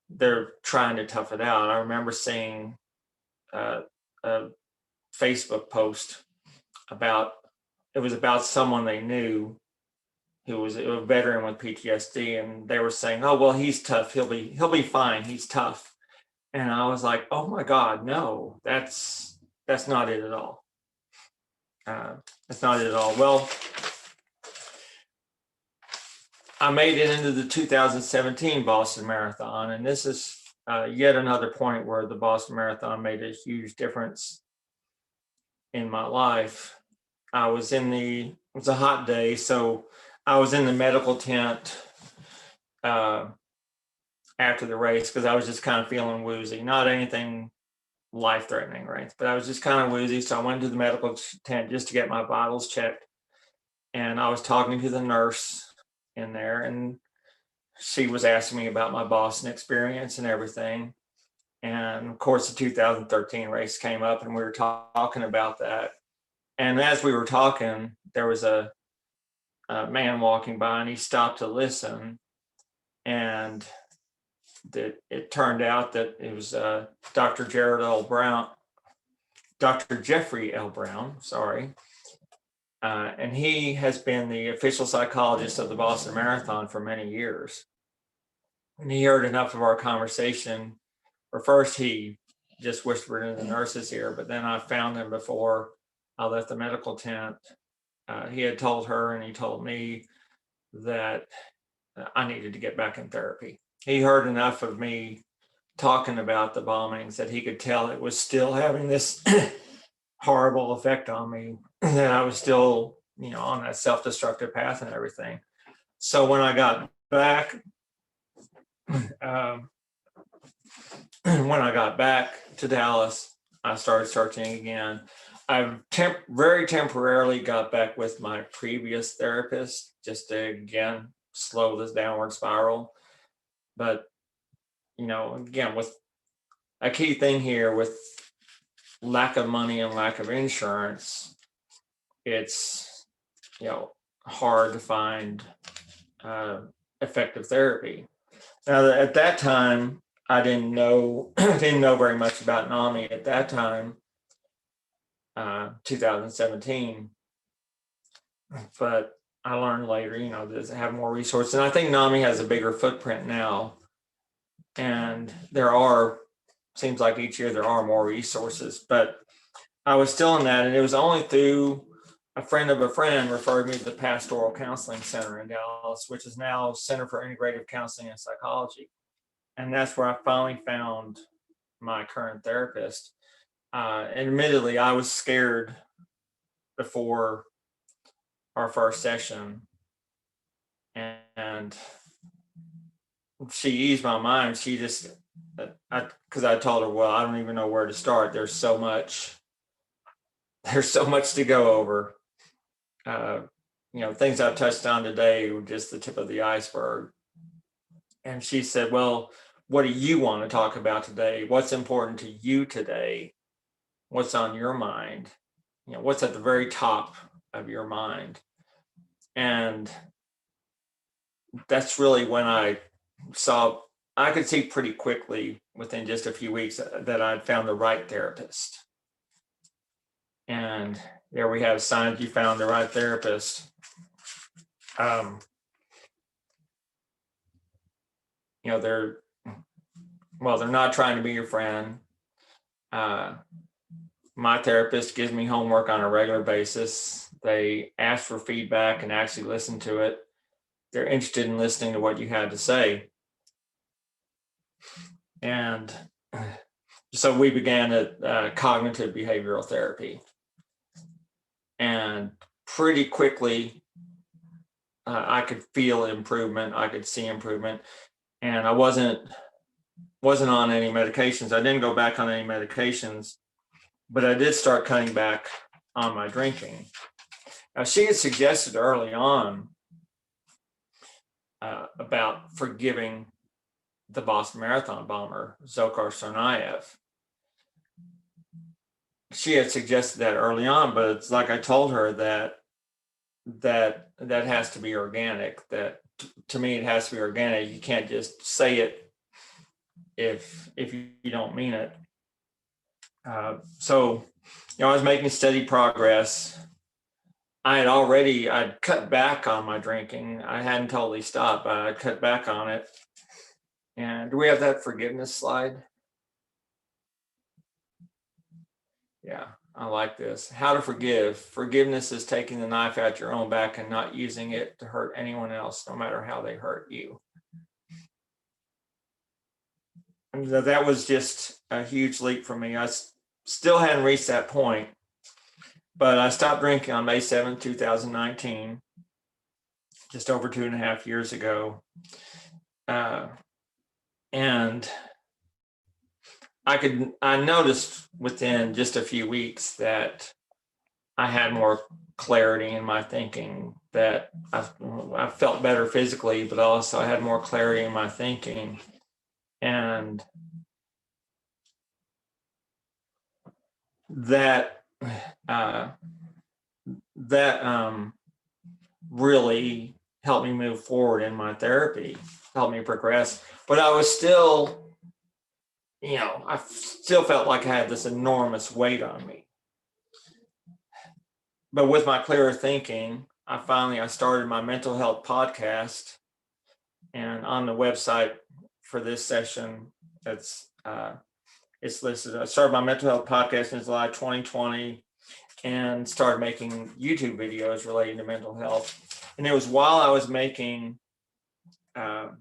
they're trying to tough it out. I remember seeing a Facebook post about someone they knew who was a veteran with PTSD, and they were saying, "Oh, well, he's tough. He'll be fine. He's tough." And I was like, "Oh my God, no, that's not it at all. That's not it at all." Well, I made it into the 2017 Boston Marathon, and this is yet another point where the Boston Marathon made a huge difference in my life. It was a hot day, so I was in the medical tent after the race because I was just kind of feeling woozy, not anything life-threatening, right? But I was just kind of woozy, so I went to the medical tent just to get my vitals checked, and I was talking to the nurse in there, and she was asking me about my Boston experience and everything. And of course, the 2013 race came up, and we were talking about that. And as we were talking, there was a man walking by, and he stopped to listen. And it turned out that it was Dr. Jeffrey L. Brown, sorry. And he has been the official psychologist of the Boston Marathon for many years. And he heard enough of our conversation. Or first, he just whispered in the nurse's ear, but then I found him before I left the medical tent. He had told her and he told me that I needed to get back in therapy. He heard enough of me talking about the bombings that he could tell it was still having this horrible effect on me, that I was still, on that self-destructive path and everything. So when I got back, to Dallas, I started searching again. I very temporarily got back with my previous therapist just to, again, slow this downward spiral. But, again, with a key thing here with lack of money and lack of insurance, it's, hard to find effective therapy. Now, at that time, I didn't know very much about NAMI at that time, 2017. But I learned later, to have more resources. And I think NAMI has a bigger footprint now. And seems like each year there are more resources. But I was still in that. And it was only through a friend of a friend referred me to the Pastoral Counseling Center in Dallas, which is now Center for Integrative Counseling and Psychology. And that's where I finally found my current therapist. Admittedly, I was scared before our first session, and she eased my mind. She just, because I told her, well, I don't even know where to start. There's so much to go over. Things I've touched on today were just the tip of the iceberg. And she said, well, what do you want to talk about today? What's important to you today? What's on your mind? What's at the very top of your mind? And that's really when I could see pretty quickly within just a few weeks that I'd found the right therapist. And there we have signs you found the right therapist. They're not trying to be your friend. My therapist gives me homework on a regular basis. They ask for feedback and actually listen to it. They're interested in listening to what you had to say. And so we began at cognitive behavioral therapy. And pretty quickly, I could feel improvement. I could see improvement. And I wasn't on any medications. I didn't go back on any medications, but I did start cutting back on my drinking. Now, she had suggested early on about forgiving the Boston Marathon bomber, Dzhokhar Tsarnaev. She had suggested that early on, but it's like I told her that has to be organic. That to me, it has to be organic. You can't just say it if you don't mean it. So, I was making steady progress. I'd cut back on my drinking. I hadn't totally stopped, but I cut back on it. And do we have that forgiveness slide? Yeah, I like this. How to forgive. Forgiveness is taking the knife out your own back and not using it to hurt anyone else, no matter how they hurt you. And that was just a huge leap for me. I still hadn't reached that point, but I stopped drinking on May 7th, 2019, just over 2.5 years ago. And I noticed within just a few weeks that I had more clarity in my thinking, that I felt better physically, but also I had more clarity in my thinking. And that really helped me move forward in my therapy, helped me progress. But I was still, I still felt like I had this enormous weight on me. But with my clearer thinking, I started my mental health podcast, and on the website for this session, it's listed. I started my mental health podcast in July 2020 and started making YouTube videos relating to mental health. And it was while I was making one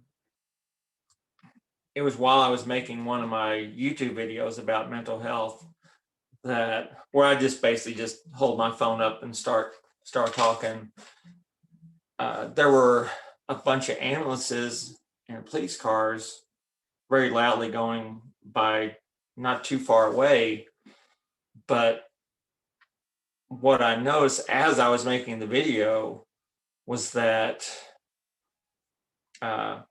of my YouTube videos about mental health where I just basically just hold my phone up and start talking. There were a bunch of ambulances and police cars very loudly going by not too far away. But what I noticed as I was making the video was that I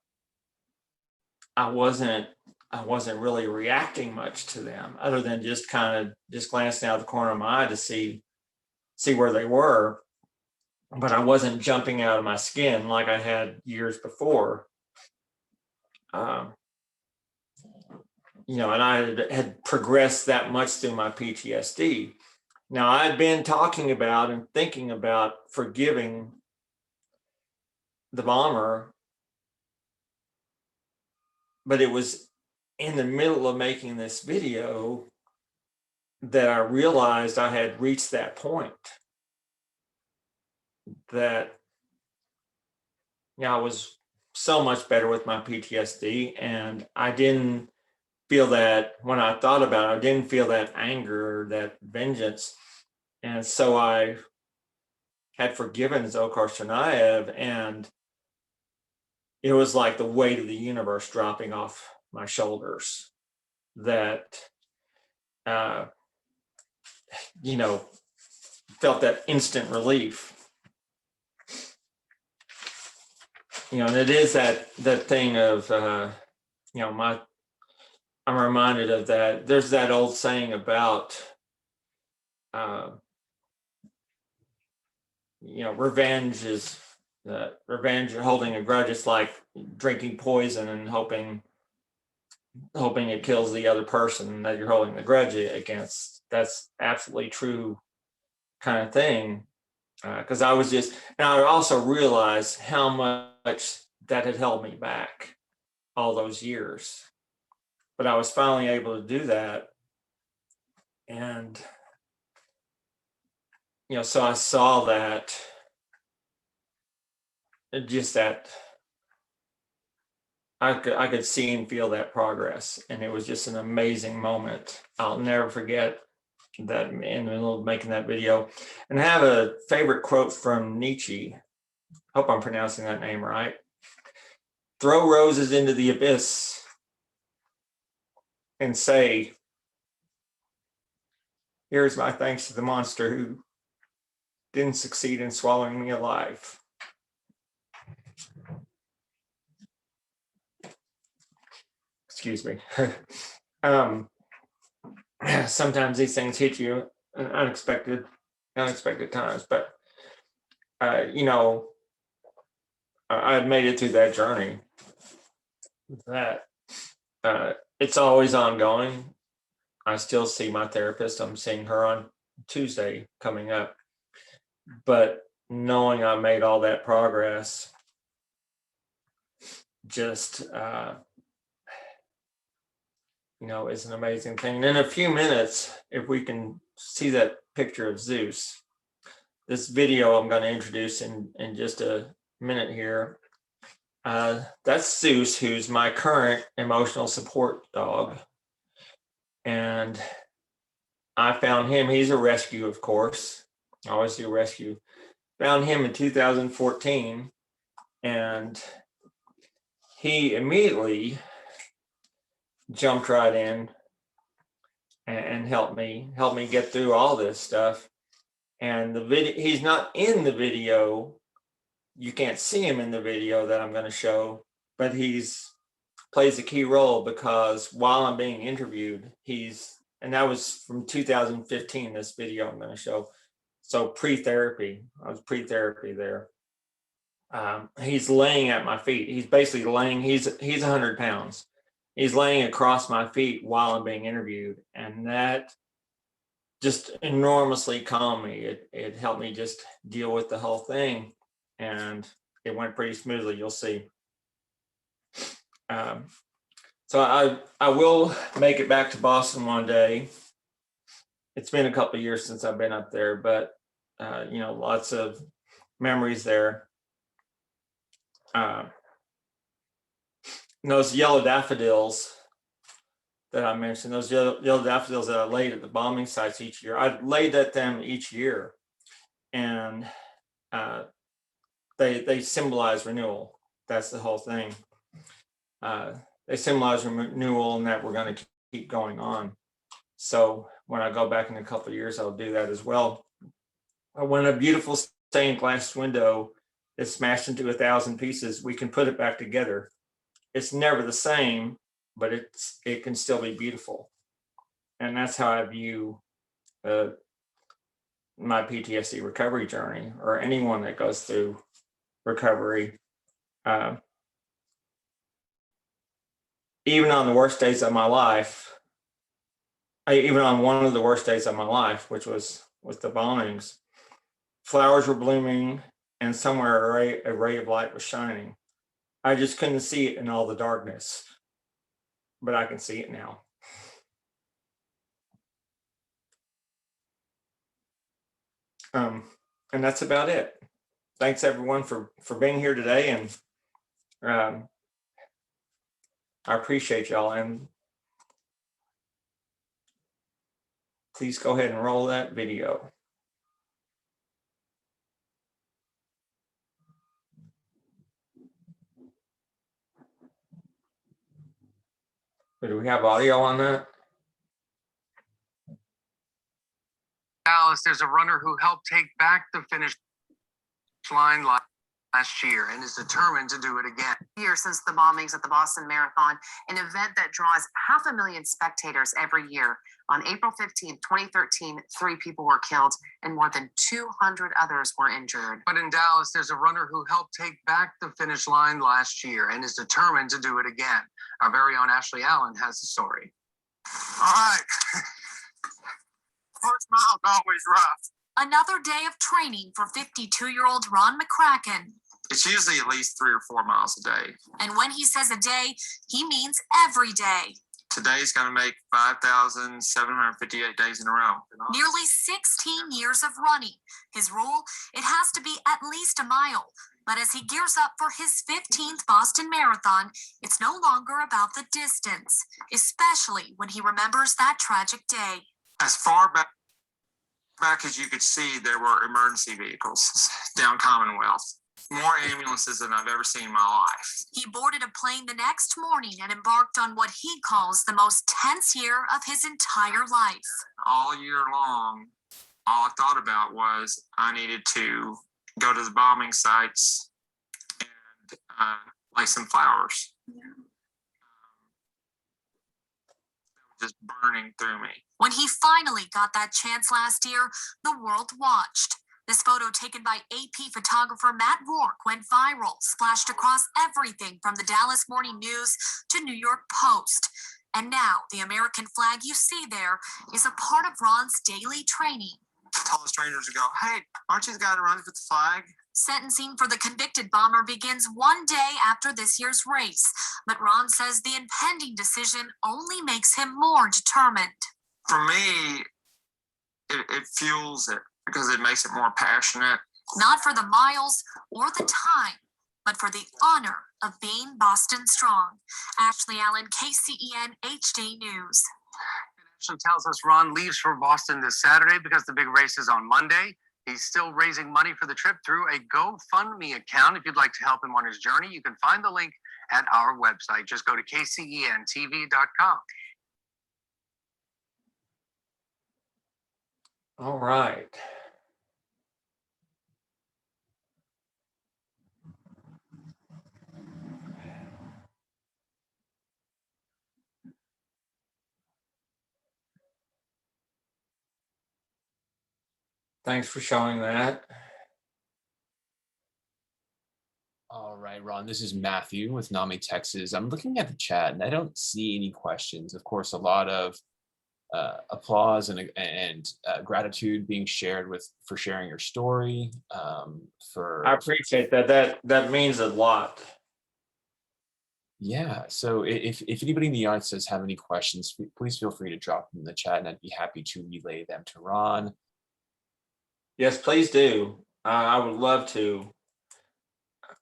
wasn't really reacting much to them, other than just glancing out the corner of my eye to see where they were. But I wasn't jumping out of my skin like I had years before. And I had progressed that much through my PTSD. Now, I'd been talking about and thinking about forgiving the bomber, but it was in the middle of making this video that I realized I had reached that point, that I was so much better with my PTSD, and I didn't feel that when I thought about it, I didn't feel that anger, that vengeance. And so I had forgiven Dzhokhar Tsarnaev, and it was like the weight of the universe dropping off my shoulders. That, felt that instant relief. And it is that thing of, I'm reminded of that. There's that old saying about, revenge is holding a grudge. It's like drinking poison and hoping it kills the other person that you're holding the grudge against. That's absolutely true kind of thing. Because I also realized how much that had held me back all those years. But I was finally able to do that. And, so I saw that, just that I could see and feel that progress. And it was just an amazing moment. I'll never forget that in the middle of making that video. And I have a favorite quote from Nietzsche. Hope I'm pronouncing that name right. Throw roses into the abyss and say, here's my thanks to the monster who didn't succeed in swallowing me alive. excuse me. Sometimes these things hit you in unexpected times, but you know, I had made it through that journey. That it's always ongoing. I still see my therapist. I'm seeing her on Tuesday coming up. But knowing I made all that progress, just you know, is an amazing thing. And in a few minutes, if we can see that picture of Zeus, this video I'm going to introduce in just a minute here. That's Zeus, who's my current emotional support dog. And I found him. He's a rescue, of course. I always do rescue. Found him in 2014, and he immediately jumped right in and helped me get through all this stuff. And the video, he's not in the video. You can't see him in the video that I'm going to show, but plays a key role, because while I'm being interviewed, and that was from 2015, this video I'm going to show. So pre-therapy, I was pre-therapy there. He's laying at my feet. He's basically laying, he's 100 pounds. He's laying across my feet while I'm being interviewed. And that just enormously calmed me. It helped me just deal with the whole thing. And it went pretty smoothly, you'll see. So I will make it back to Boston one day. It's been a couple of years since I've been up there, but you know, lots of memories there. Those yellow daffodils that I mentioned, those yellow daffodils that I laid at the bombing sites each year, I laid at them each year, and they symbolize renewal. That's the whole thing. They symbolize renewal, and that we're going to keep going on. So when I go back in a couple of years, I'll do that as well. When a beautiful stained glass window is smashed into 1,000 pieces, we can put it back together. It's never the same, but it can still be beautiful. And that's how I view my PTSD recovery journey, or anyone that goes through recovery. Even on the worst days of my life, even on one of the worst days of my life, which was with the bombings, flowers were blooming, and somewhere a ray of light was shining. I just couldn't see it in all the darkness, but I can see it now. And that's about it. Thanks everyone for being here today, and I appreciate y'all, and please go ahead and roll that video. Do we have audio on that? Dallas, there's a runner who helped take back the finish line last year and is determined to do it again. Year since the bombings at the Boston Marathon, an event that draws 500,000 spectators every year. On April 15, 2013, 3 people were killed and more than 200 others were injured. But in Dallas, there's a runner who helped take back the finish line last year and is determined to do it again. Our very own Ashley Allen has the story. All right. First mile's always rough. Another day of training for 52-year-old Ron McCracken. It's usually at least 3 or 4 miles a day. And when he says a day, he means every day. Today's going to make 5,758 days in a row. Nearly 16 years of running. His rule, it has to be at least a mile. But as he gears up for his 15th Boston Marathon, it's no longer about the distance, especially when he remembers that tragic day. As far back as you could see, there were emergency vehicles down Commonwealth. More ambulances than I've ever seen in my life. He boarded a plane the next morning and embarked on what he calls the most tense year of his entire life. All year long, all I thought about was I needed to go to the bombing sites and lay some flowers. Yeah. just burning through me. When he finally got that chance last year, the world watched. This photo taken by AP photographer Matt Rourke went viral, splashed across everything from the Dallas Morning News to New York Post. And now the American flag you see there is a part of Ron's daily training. Tell the strangers to go, hey, aren't you the guy that runs with the flag? Sentencing for the convicted bomber begins one day after this year's race, but Ron says the impending decision only makes him more determined. For me, it fuels it because it makes it more passionate. Not for the miles or the time, but for the honor of being Boston strong. Ashley Allen, KCEN HD News. It tells us Ron leaves for Boston this Saturday because the big race is on Monday. He's still raising money for the trip through a GoFundMe account. If you'd like to help him on his journey, you can find the link at our website. Just go to kcentv.com. All right. Thanks for showing that. All right, Ron, this is Matthew with NAMI, Texas. I'm looking at the chat and I don't see any questions. Of course, a lot of applause and gratitude being shared for sharing your story. I appreciate that. That means a lot. Yeah, so if anybody in the audience does have any questions, please feel free to drop them in the chat and I'd be happy to relay them to Ron. Yes, please do. I would love to.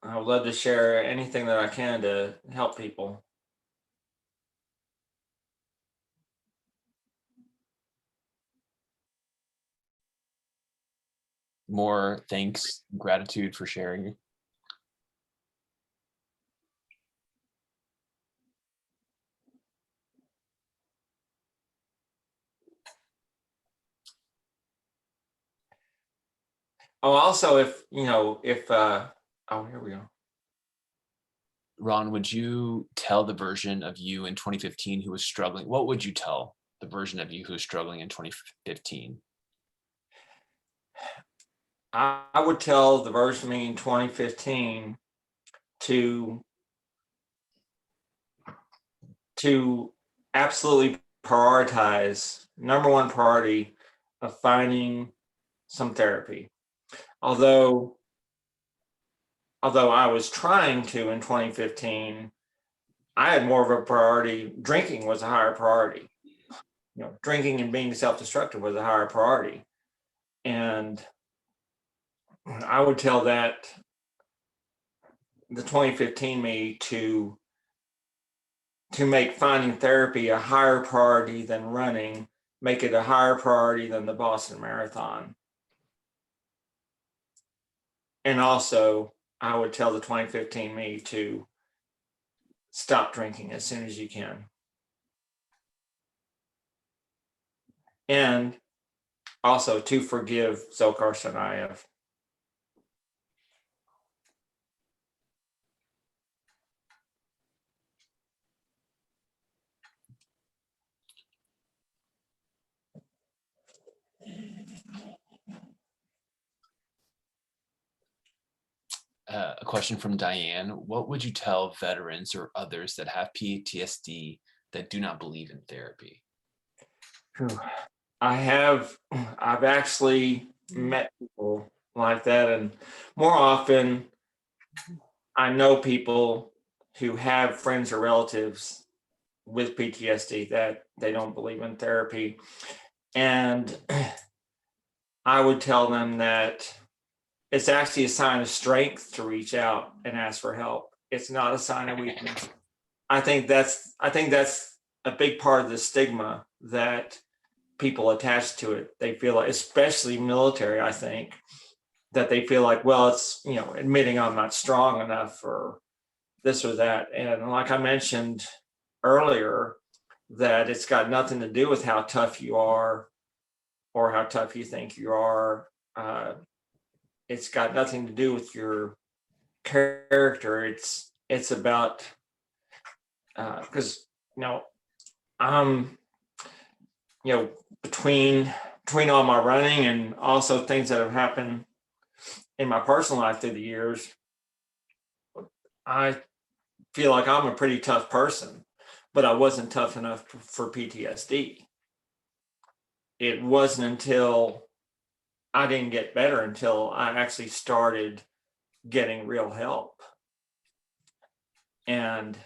I would love to share anything that I can to help people. More thanks, gratitude for sharing. Oh, also, if oh, here we go. Ron, would you tell the version of you in 2015 who was struggling? What would you tell the version of you who was struggling in 2015? I would tell the version of me in 2015 to absolutely prioritize, number one priority of finding some therapy. Although I was trying to in 2015, I had more of a priority. Drinking was a higher priority. Drinking and being self-destructive was a higher priority. And I would tell that the 2015 me to make finding therapy a higher priority than running, make it a higher priority than the Boston Marathon. And also, I would tell the 2015 me to stop drinking as soon as you can. And also to forgive Zokar Sanayev. A question from Diane. What would you tell veterans or others that have PTSD that do not believe in therapy? I've actually met people like that, and more often I know people who have friends or relatives with PTSD that they don't believe in therapy. And I would tell them that it's actually a sign of strength to reach out and ask for help. It's not a sign of weakness. I think that's a big part of the stigma that people attach to it. They feel like, especially military, I think, that they feel like, well, it's, admitting I'm not strong enough or this or that. And like I mentioned earlier, that it's got nothing to do with how tough you are or how tough you think you are. It's got nothing to do with your character. It's about because between all my running and also things that have happened in my personal life through the years, I feel like I'm a pretty tough person, but I wasn't tough enough for PTSD. It wasn't until I didn't get better until I actually started getting real help. And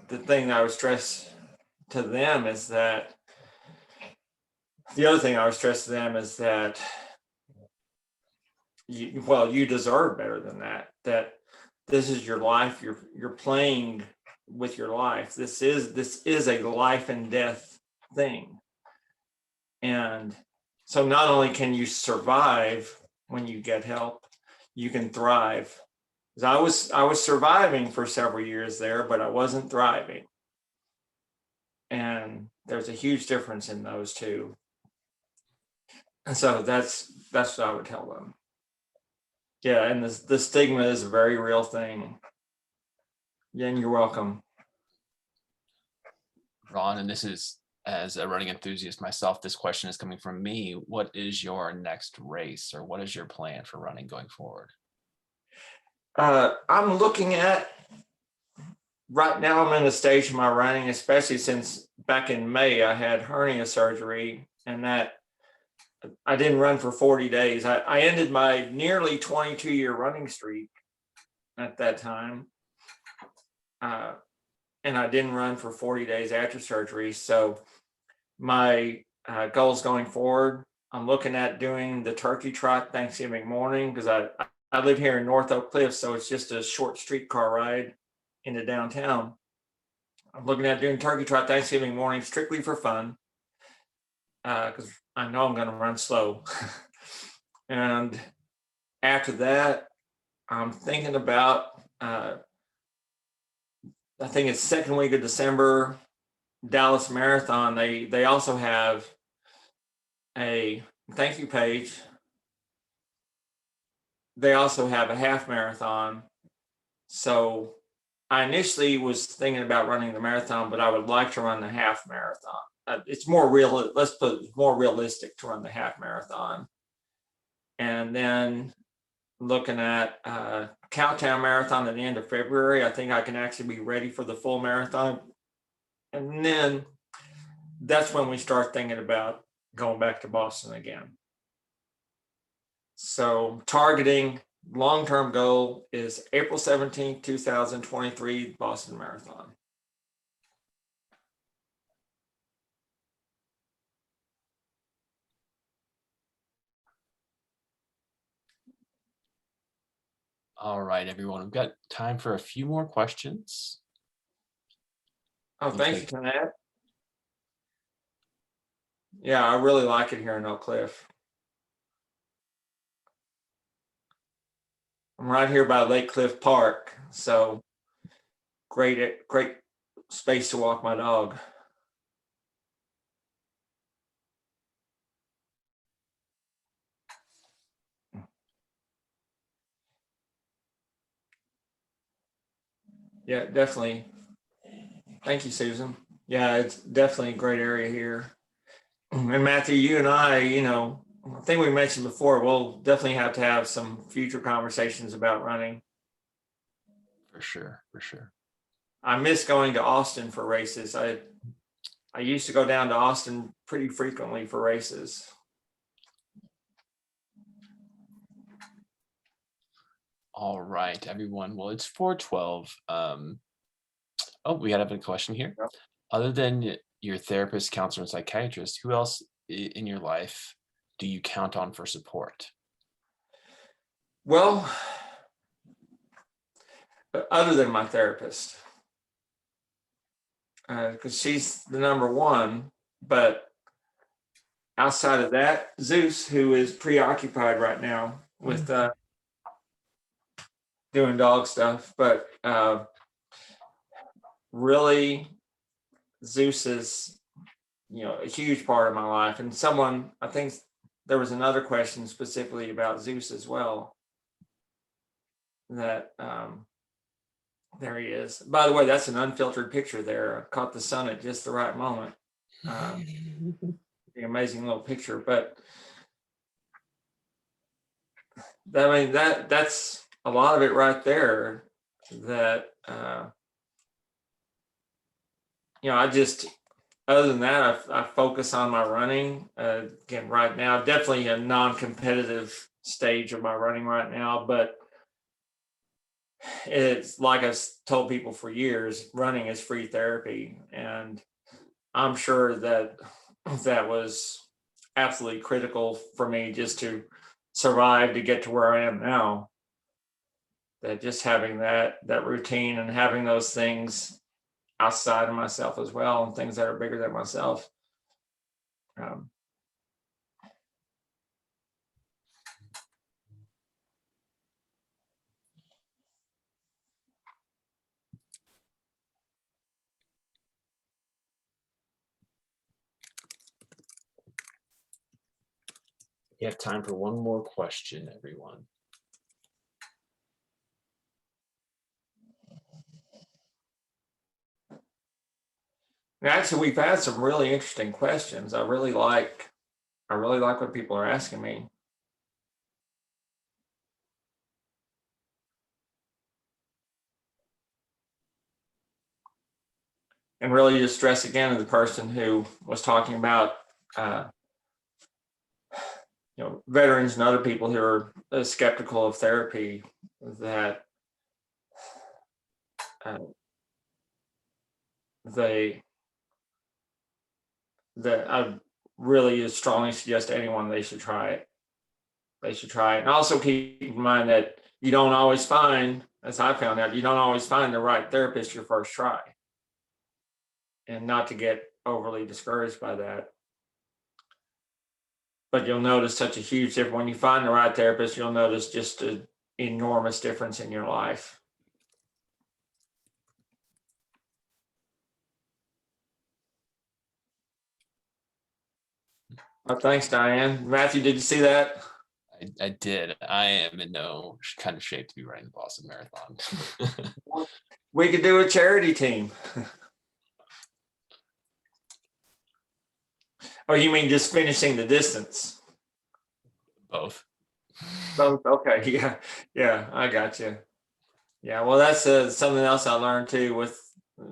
the thing that I would stress to them is that you deserve better than that. That this is your life. You're playing with your life. This is a life and death thing. And so not only can you survive when you get help, you can thrive. Because I was surviving for several years there, but I wasn't thriving. And there's a huge difference in those two. And so that's what I would tell them. Yeah, and the stigma is a very real thing. Yeah, and you're welcome. Ron, and this is, as a running enthusiast myself, this question is coming from me. What is your next race, or what is your plan for running going forward? I'm looking at, right now I'm in a stage of my running, especially since back in May I had hernia surgery, and that I didn't run for 40 days. I ended my nearly 22-year running streak at that time. And I didn't run for 40 days after surgery. So my goals going forward, I'm looking at doing the turkey trot Thanksgiving morning, because I live here in North Oak Cliff, so it's just a short streetcar ride into downtown. I'm looking at doing turkey trot Thanksgiving morning strictly for fun, because I know I'm going to run slow. And after that, I'm thinking about, I think it's second week of December, Dallas Marathon. They also have a thank you page. They also have a half marathon. So I initially was thinking about running the marathon, but I would like to run the half marathon. It's more real. Let's put it more realistic to run the half marathon. And then looking at Cowtown Marathon at the end of February. I think I can actually be ready for the full marathon. And then that's when we start thinking about going back to Boston again. So targeting long-term goal is April 17th, 2023, Boston Marathon. All right, everyone, we've got time for a few more questions. Oh, thank you, Tonette. Yeah, I really like it here in Oak Cliff. I'm right here by Lake Cliff Park, so great space to walk my dog. Yeah, definitely. Thank you, Susan. Yeah, it's definitely a great area here. And Matthew, you and I think we mentioned before, we'll definitely have to have some future conversations about running. For sure, for sure. I miss going to Austin for races. I used to go down to Austin pretty frequently for races. All right, everyone. Well, it's 4:12. Oh, we have a question here. Yep. Other than your therapist, counselor, and psychiatrist, who else in your life do you count on for support? Well, other than my therapist, because she's the number one, but outside of that, Zeus, who is preoccupied right now with doing dog stuff, but really Zeus is a huge part of my life. And someone, I think there was another question specifically about Zeus as well, that there he is. By the way, that's an unfiltered picture there. I caught the sun at just the right moment. the amazing little picture. But I mean, that's a lot of it right there. That I just, other than that, I focus on my running. Again, right now, definitely a non-competitive stage of my running right now, but it's like I've told people for years, running is free therapy. And I'm sure that that was absolutely critical for me just to survive to get to where I am now. That just having that routine and having those things outside of myself as well, and things that are bigger than myself. Um, You have time for one more question, everyone. Actually, we've had some really interesting questions. I really like what people are asking me. And really just stress again to the person who was talking about veterans and other people who are skeptical of therapy, that I really strongly suggest to anyone they should try it. They should try it. And also keep in mind that you don't always find, as I found out, you don't always find the right therapist your first try. And not to get overly discouraged by that. But you'll notice such a huge difference. When you find the right therapist, you'll notice just an enormous difference in your life. Well, thanks, Diane. Matthew, did you see that? I did. I am in no kind of shape to be running the Boston Marathon. We could do a charity team. Oh, you mean just finishing the distance? Both. Both. Okay. Yeah. I got you. Yeah. Well, that's something else I learned too.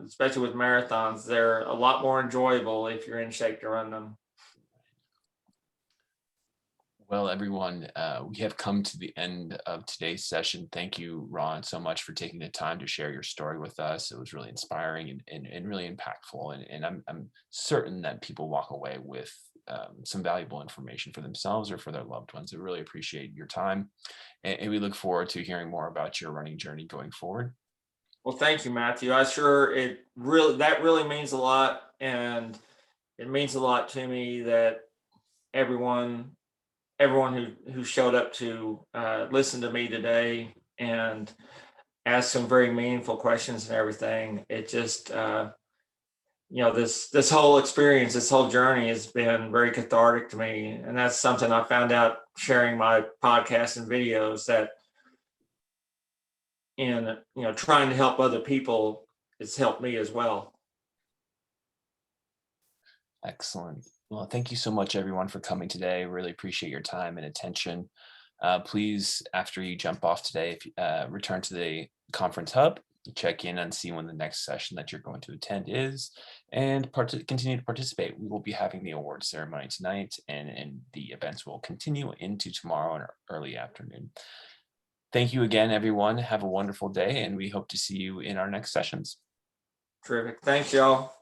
Especially with marathons, they're a lot more enjoyable if you're in shape to run them. Well, everyone, we have come to the end of today's session. Thank you, Ron, so much for taking the time to share your story with us. It was really inspiring and really impactful. And I'm certain that people walk away with some valuable information for themselves or for their loved ones. I really appreciate your time. And we look forward to hearing more about your running journey going forward. Well, thank you, Matthew. That really means a lot. And it means a lot to me that everyone who showed up to listen to me today and ask some very meaningful questions and everything. It just, this whole experience, this whole journey has been very cathartic to me. And that's something I found out sharing my podcast and videos, that in, trying to help other people, it's helped me as well. Excellent. Well, thank you so much, everyone, for coming today. Really appreciate your time and attention. Please, after you jump off today, return to the conference hub, check in and see when the next session that you're going to attend is, and continue to participate. We will be having the awards ceremony tonight, and the events will continue into tomorrow and early afternoon. Thank you again, everyone. Have a wonderful day, and we hope to see you in our next sessions. Terrific. Thanks, y'all.